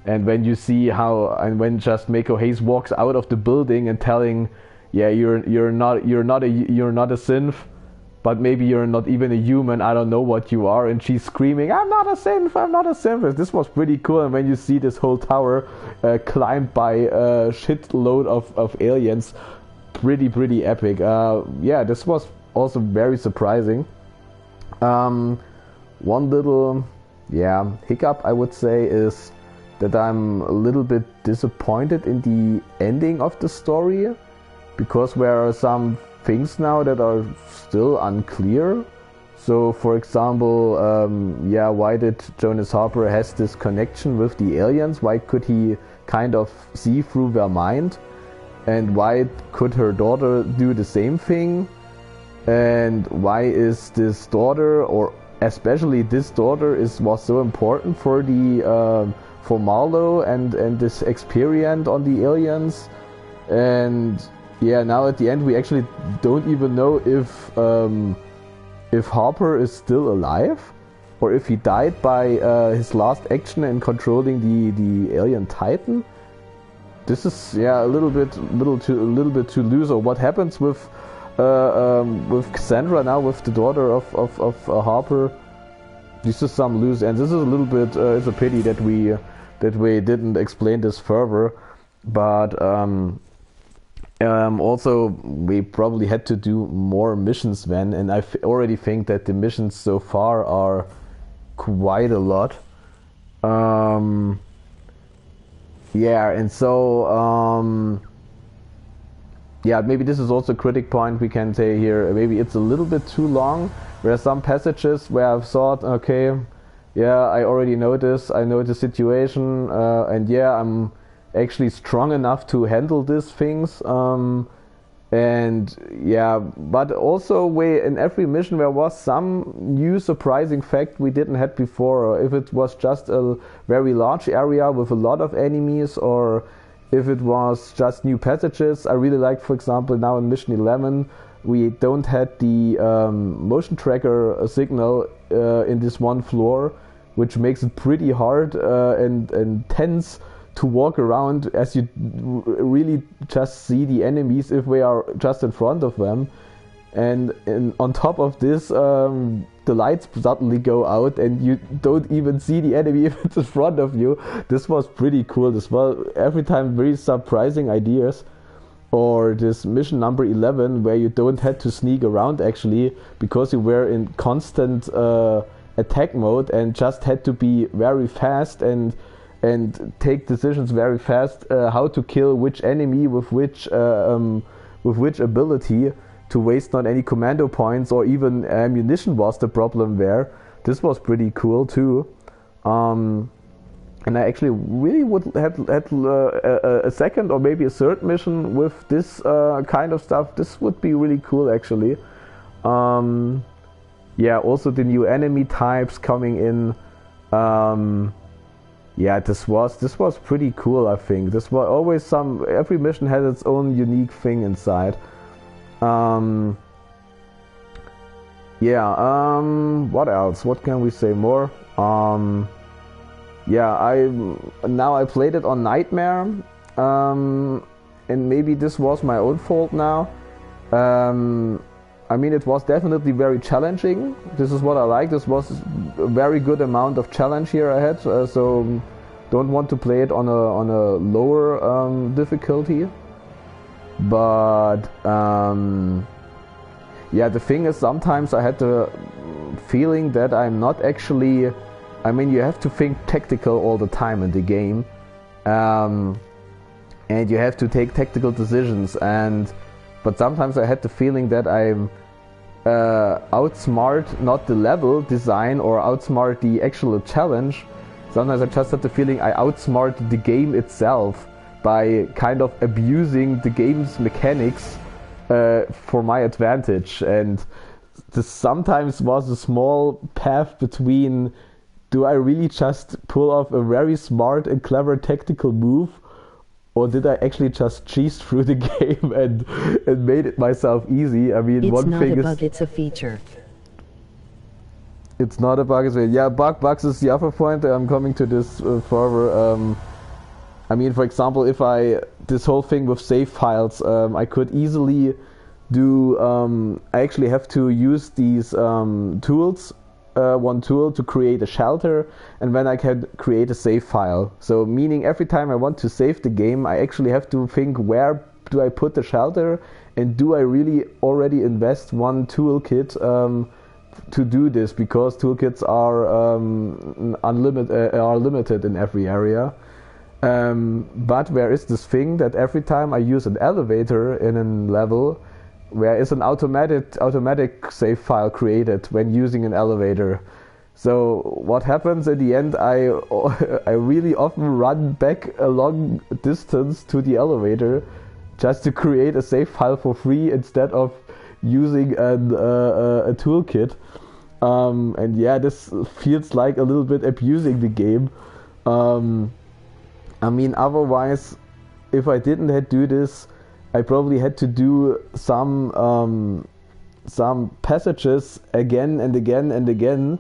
and when you see how, and when just Mako Hayes walks out of the building and telling, yeah, you're not a synth, but maybe you're not even a human, I don't know what you are, and she's screaming, I'm not a synth. This was pretty cool. And when you see this whole tower climbed by a shitload of aliens, pretty epic. Yeah, this was also very surprising. One little hiccup I would say is that I'm a little bit disappointed in the ending of the story, because there are some things now that are still unclear. So for example, why did Jonas Harper has this connection with the aliens? Why could he kind of see through their mind? And why could her daughter do the same thing? And why is this daughter, or especially this daughter, was so important for the for Marlowe and this experiment on the aliens? And yeah, now at the end we actually don't even know if Harper is still alive, or if he died by his last action in controlling the alien Titan. This is a little bit too loose. Or what happens with Cassandra now, with the daughter of Harper? This is some loose, and this is a little bit. It's a pity that we didn't explain this further, but. Also, we probably had to do more missions then, and I already think that the missions so far are quite a lot. And so maybe this is also a critic point we can say here. Maybe it's a little bit too long. There are some passages where I've thought, okay, I already know this, I know the situation, and I'm actually strong enough to handle these things, but also in every mission there was some new surprising fact we didn't have before, or if it was just a very large area with a lot of enemies, or if it was just new passages. I really like, for example, now in mission 11 we don't have the motion tracker signal in this one floor, which makes it pretty hard and tense to walk around, as you really just see the enemies if they are just in front of them. And on top of this, the lights suddenly go out and you don't even see the enemy if it's in front of you. This was pretty cool as well. Every time very surprising ideas. Or this mission number 11, where you don't have to sneak around actually, because you were in constant attack mode and just had to be very fast and take decisions very fast, how to kill which enemy with which ability, to waste not any commando points or even ammunition was the problem there. This was pretty cool too. And I actually really would have a second or maybe a third mission with this kind of stuff. This would be really cool actually. Also the new enemy types coming in. This was pretty cool, I think. This was always every mission has its own unique thing inside. What else? What can we say more? I played it on Nightmare, and maybe this was my own fault now. It was definitely very challenging. This is what I like. This was a very good amount of challenge here I had, so don't want to play it on a lower difficulty. But the thing is, sometimes I had the feeling that I'm not actually... you have to think tactical all the time in the game, and you have to take tactical decisions, but sometimes I had the feeling that I'm outsmart not the level design or outsmart the actual challenge. Sometimes I just had the feeling I outsmart the game itself by kind of abusing the game's mechanics for my advantage, and this sometimes was a small path between do I really just pull off a very smart and clever tactical move, or did I actually just cheese through the game and made it myself easy? I mean, it's one not thing a bug, it's a feature. It's not a bug, yeah, bugs is the other point. I'm coming to this further. I mean, for example, if this whole thing with save files, I could easily do, I actually have to use these tools, one tool to create a shelter, and then I can create a save file. So meaning every time I want to save the game, I actually have to think, where do I put the shelter, and do I really already invest one toolkit to do this, because toolkits are limited in every area. But there is this thing that every time I use an elevator in a level, there is an automatic save file created when using an elevator. So what happens in the end, I really often run back a long distance to the elevator just to create a save file for free instead of using a toolkit. And yeah, this feels like a little bit abusing the game. I mean, otherwise, if I didn't do this, I probably had to do some passages again and again and again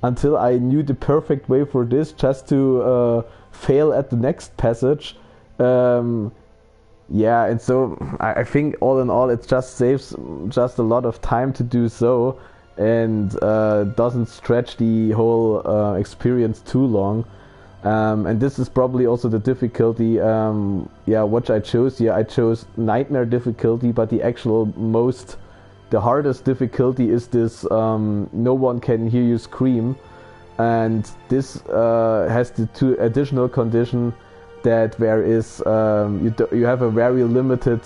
until I knew the perfect way for this, just to fail at the next passage. Yeah, and so I think all in all it just saves just a lot of time to do so, and doesn't stretch the whole experience too long. And this is probably also the difficulty, which I chose here. I chose Nightmare difficulty, but the hardest difficulty is this no one can hear you scream, and this has the two additional condition that there is you have a very limited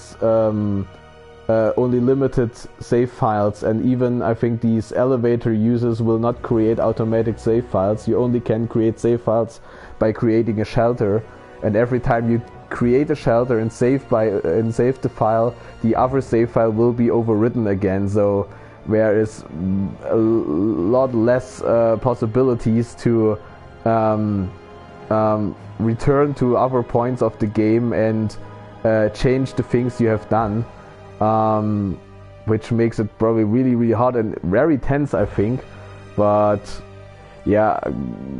only limited save files, and even I think these elevator users will not create automatic save files. You only can create save files by creating a shelter, and every time you create a shelter and save the file, the other save file will be overwritten again. So there is a lot less possibilities to return to other points of the game and change the things you have done, which makes it probably really, really hard and very tense, I think. But yeah,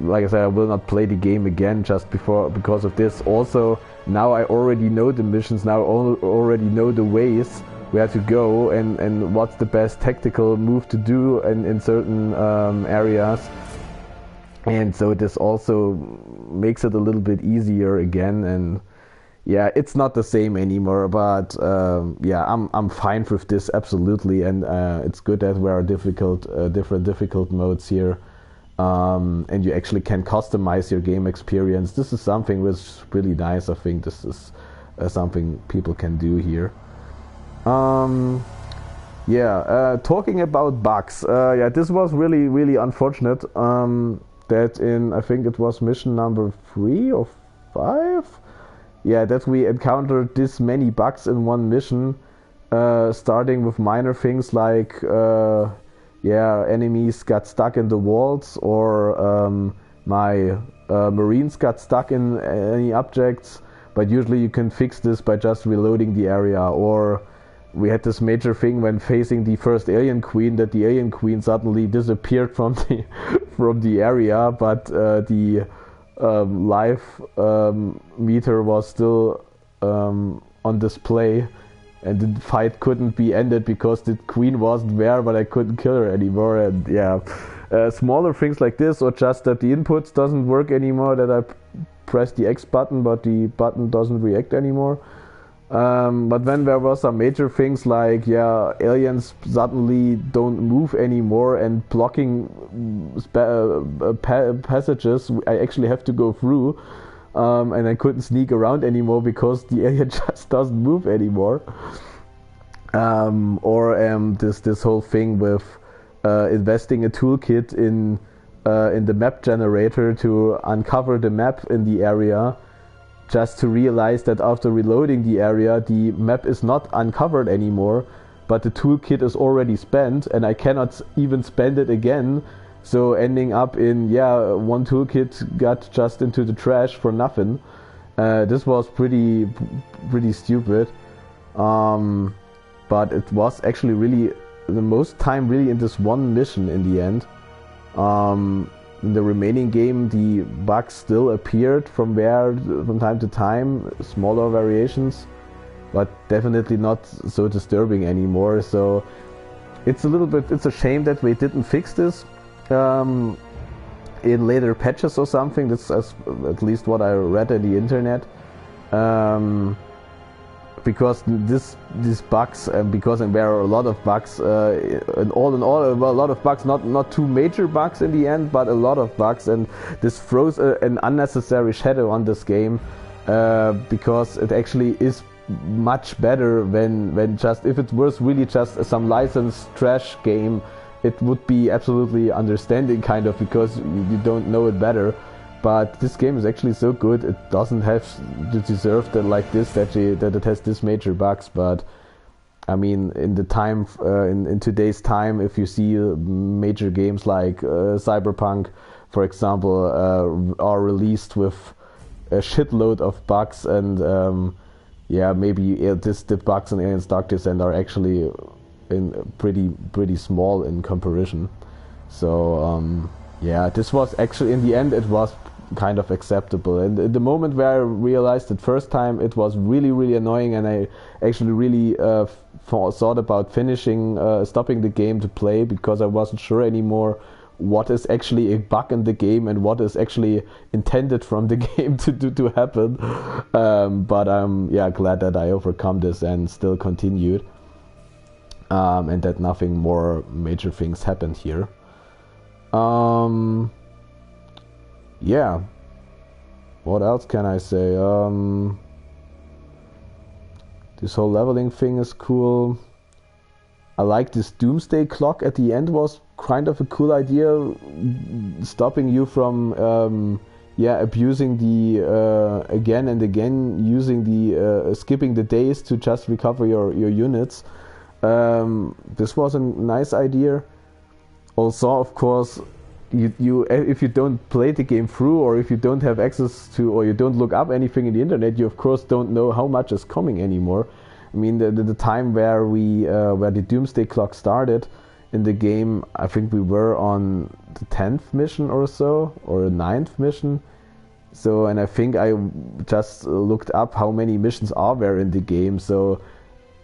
like I said, I will not play the game again just because of this. Also, now I already know the missions, now I already know the ways where to go and what's the best tactical move to do in certain areas. And so this also makes it a little bit easier again, and yeah, it's not the same anymore, but yeah, I'm fine with this, absolutely, and it's good that there are different difficult modes here, and you actually can customize your game experience. This is something which is really nice. I think this is something people can do here. Talking about bugs, yeah, this was really, really unfortunate. That in, I think it was mission number 3 or 5, yeah, that we encountered this many bugs in one mission, starting with minor things like enemies got stuck in the walls, or my Marines got stuck in any objects, but usually you can fix this by just reloading the area. Or we had this major thing when facing the first Alien Queen, that the Alien Queen suddenly disappeared from the area, but the life meter was still on display, and the fight couldn't be ended because the Queen wasn't there, but I couldn't kill her anymore. And yeah, smaller things like this, or just that the inputs doesn't work anymore, that I press the X button but the button doesn't react anymore. But then there were some major things like, yeah, aliens suddenly don't move anymore, and blocking passages I actually have to go through, and I couldn't sneak around anymore because the alien just doesn't move anymore. This whole thing with investing a toolkit in the map generator to uncover the map in the area, just to realize that after reloading the area, the map is not uncovered anymore, but the toolkit is already spent, and I cannot even spend it again So ending up in one toolkit got just into the trash for nothing. This was pretty stupid. But it was actually really the most time really in this one mission in the end. In the remaining game, the bugs still appeared from time to time, smaller variations, but definitely not so disturbing anymore. So it's a shame that we didn't fix this in later patches or something. That's at least what I read on the internet. Because these bugs, because there are a lot of bugs, and all in all, a lot of bugs, not too major bugs in the end, but a lot of bugs, and this throws an unnecessary shadow on this game, because it actually is much better when just, if it was really just some licensed trash game, it would be absolutely understanding kind of, because you don't know it better. But this game is actually so good, it doesn't have to deserve like this, that it has this major bugs. But I mean, in the time, in today's time, if you see major games like Cyberpunk, for example, are released with a shitload of bugs, and maybe the bugs in Aliens Dark Descent are actually pretty small in comparison. So this was actually, in the end, it was kind of acceptable. And at the moment where I realized it first time, it was really annoying, and I actually really thought about stopping the game to play, because I wasn't sure anymore what is actually a bug in the game and what is actually intended from the game to happen. But I'm glad that I overcome this and still continued, and that nothing more major things happened here. What else can I say? This whole leveling thing is cool. I like this doomsday clock at the end, was kind of a cool idea, stopping you from abusing the again and again, using the skipping the days to just recover your units. This was a nice idea. Also, of course, you if you don't play the game through, or if you don't have access to, or you don't look up anything in the internet, you of course don't know how much is coming anymore. I mean, the time where where the Doomsday Clock started in the game, I think we were on the 10th mission or so, or the 9th mission. So, and I think I just looked up how many missions are there in the game. So,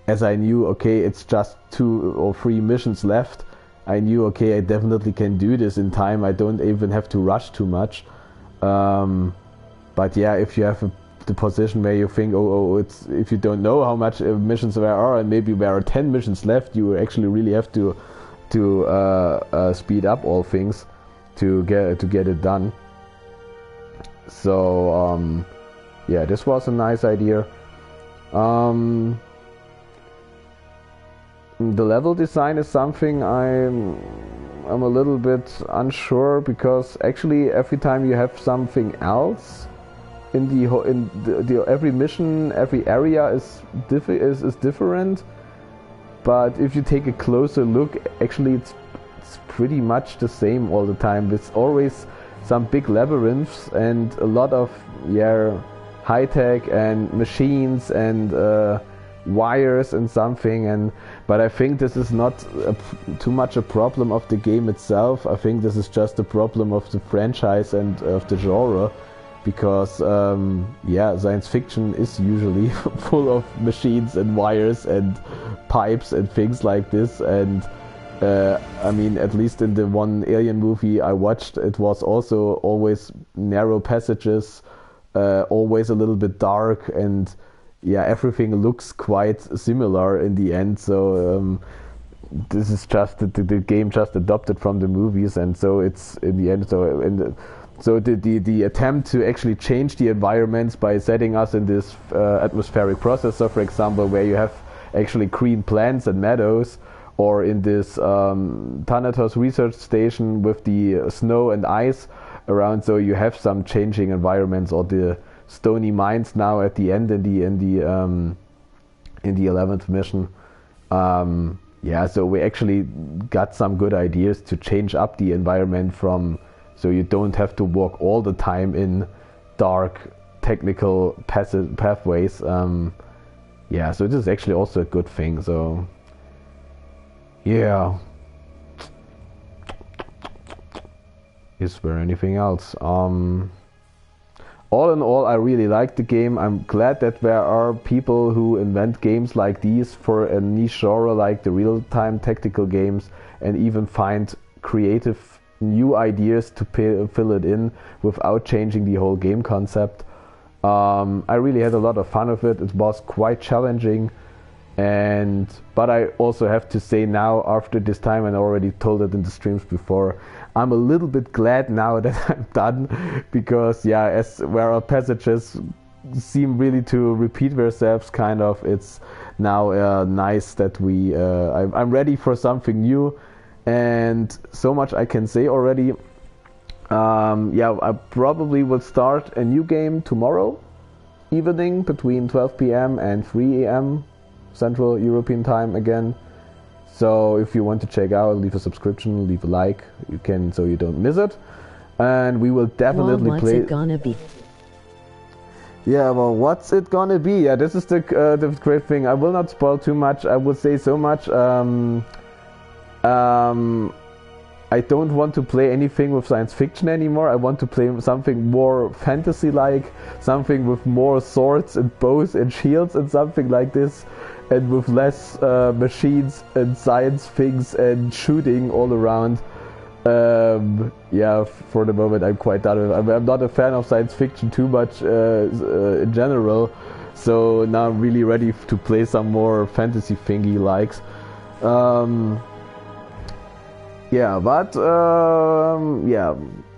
as I knew, okay, it's just 2 or 3 missions left, I knew, okay, I definitely can do this in time. I don't even have to rush too much. But yeah, if you have the position where you think, it's, if you don't know how much missions there are, and maybe there are 10 missions left, you actually really have to speed up all things to get it done. So yeah, this was a nice idea. The level design is something I'm a little bit unsure, because actually every time you have something else in the every mission, every area is different. But if you take a closer look, actually it's pretty much the same all the time. It's always some big labyrinths and a lot of high tech and machines and wires and something, but I think this is not too much a problem of the game itself. I think this is just a problem of the franchise and of the genre, because science fiction is usually full of machines and wires and pipes and things like this. And I mean, at least in the one Alien movie I watched, it was also always narrow passages, always a little bit dark, and everything looks quite similar in the end. So this is just the game just adopted from the movies, and so it's in the end. So the attempt to actually change the environments by setting us in this atmospheric processor, for example, where you have actually green plants and meadows, or in this Thanatos research station with the snow and ice around, so you have some changing environments, or the stony mines now at the end in the 11th mission. yeah, so we actually got some good ideas to change up the environment from, so you don't have to walk all the time in dark technical pathways. Yeah, so this is actually also a good thing. So yeah, is there anything else? All in all, I really like the game. I'm glad that there are people who invent games like these for a niche genre like the real-time tactical games, and even find creative new ideas to fill it in without changing the whole game concept. I really had a lot of fun with it. It was quite challenging, but I also have to say now, after this time, and I already told it in the streams before, I'm a little bit glad now that I'm done, because yeah, where our passages seem really to repeat themselves, kind of, it's now nice that I'm ready for something new, and so much I can say already. Yeah, I probably will start a new game tomorrow evening between 12 p.m. and 3 a.m. Central European time again. So if you want to check out, leave a subscription, leave a like, you can, so you don't miss it. And we will definitely what's play. It gonna be? Yeah, well, what's it gonna be? Yeah, this is the great thing. I will not spoil too much. I will say so much. I don't want to play anything with science fiction anymore. I want to play something more fantasy-like, something with more swords and bows and shields and something like this, and with less machines and science things and shooting all around. Yeah, for the moment I'm quite done with it. I'm not a fan of science fiction too much in general, so now I'm really ready to play some more fantasy thingy likes. Yeah, but yeah,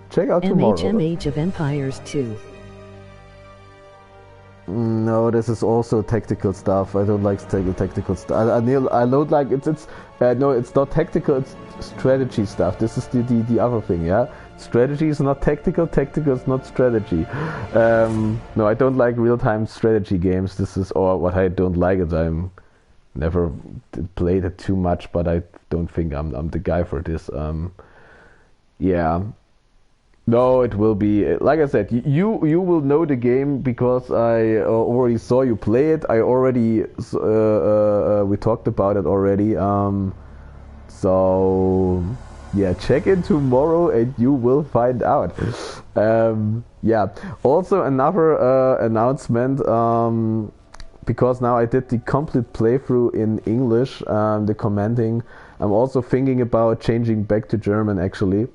check out tomorrow. MHM Age of Empires 2. No, this is also tactical stuff. I don't like tactical stuff. I don't like it's no, it's not tactical. It's strategy stuff. This is the other thing. Yeah, strategy is not tactical. Tactical is not strategy. No, I don't like real-time strategy games. This is, or what I don't like is I'm never played it too much, but I don't think I'm the guy for this. Yeah. No, it will be, like I said, you will know the game because I already saw you play it. I already we talked about it already. So yeah, check in tomorrow and you will find out. Yeah. Also another announcement. Because now I did the complete playthrough in English, the commenting. I'm also thinking about changing back to German actually.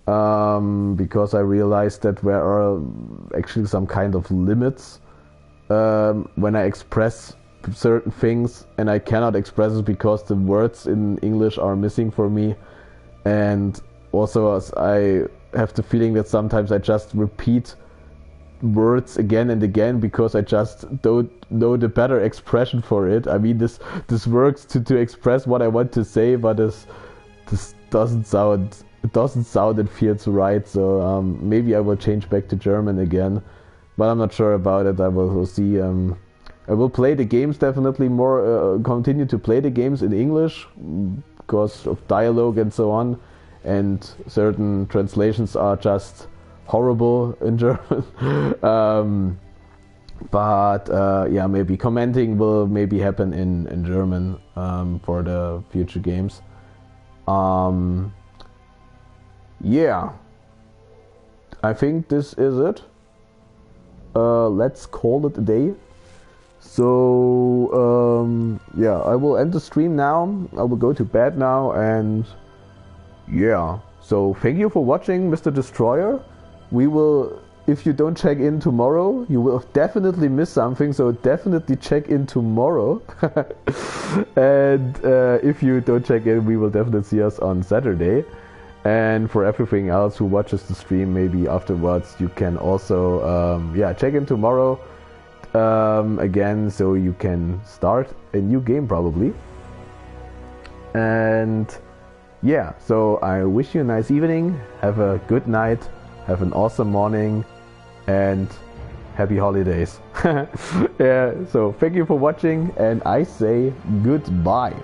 Because I realized that there are actually some kind of limits when I express certain things, and I cannot express it because the words in English are missing for me. And also as I have the feeling that sometimes I just repeat words again and again because I just don't know the better expression for it. I mean, this works to express what I want to say, but this doesn't sound and feels right. So maybe I will change back to German again, but I'm not sure about it. We'll see. I will play the games definitely more, continue to play the games in English because of dialogue and so on, and certain translations are just horrible in German. But yeah, maybe commenting will maybe happen in German for the future games. Yeah, I think this is it. Let's call it a day. So yeah, I will end the stream now. I will go to bed now, and yeah, so thank you for watching, Mr. Destroyer. We will, if you don't check in tomorrow, you will definitely miss something, so definitely check in tomorrow. And if you don't check in, we will definitely see us on Saturday. And for everything else who watches the stream, maybe afterwards, you can also yeah, check in tomorrow again, so you can start a new game probably. And yeah, so I wish you a nice evening, have a good night, have an awesome morning, and happy holidays. Yeah, so thank you for watching, and I say goodbye.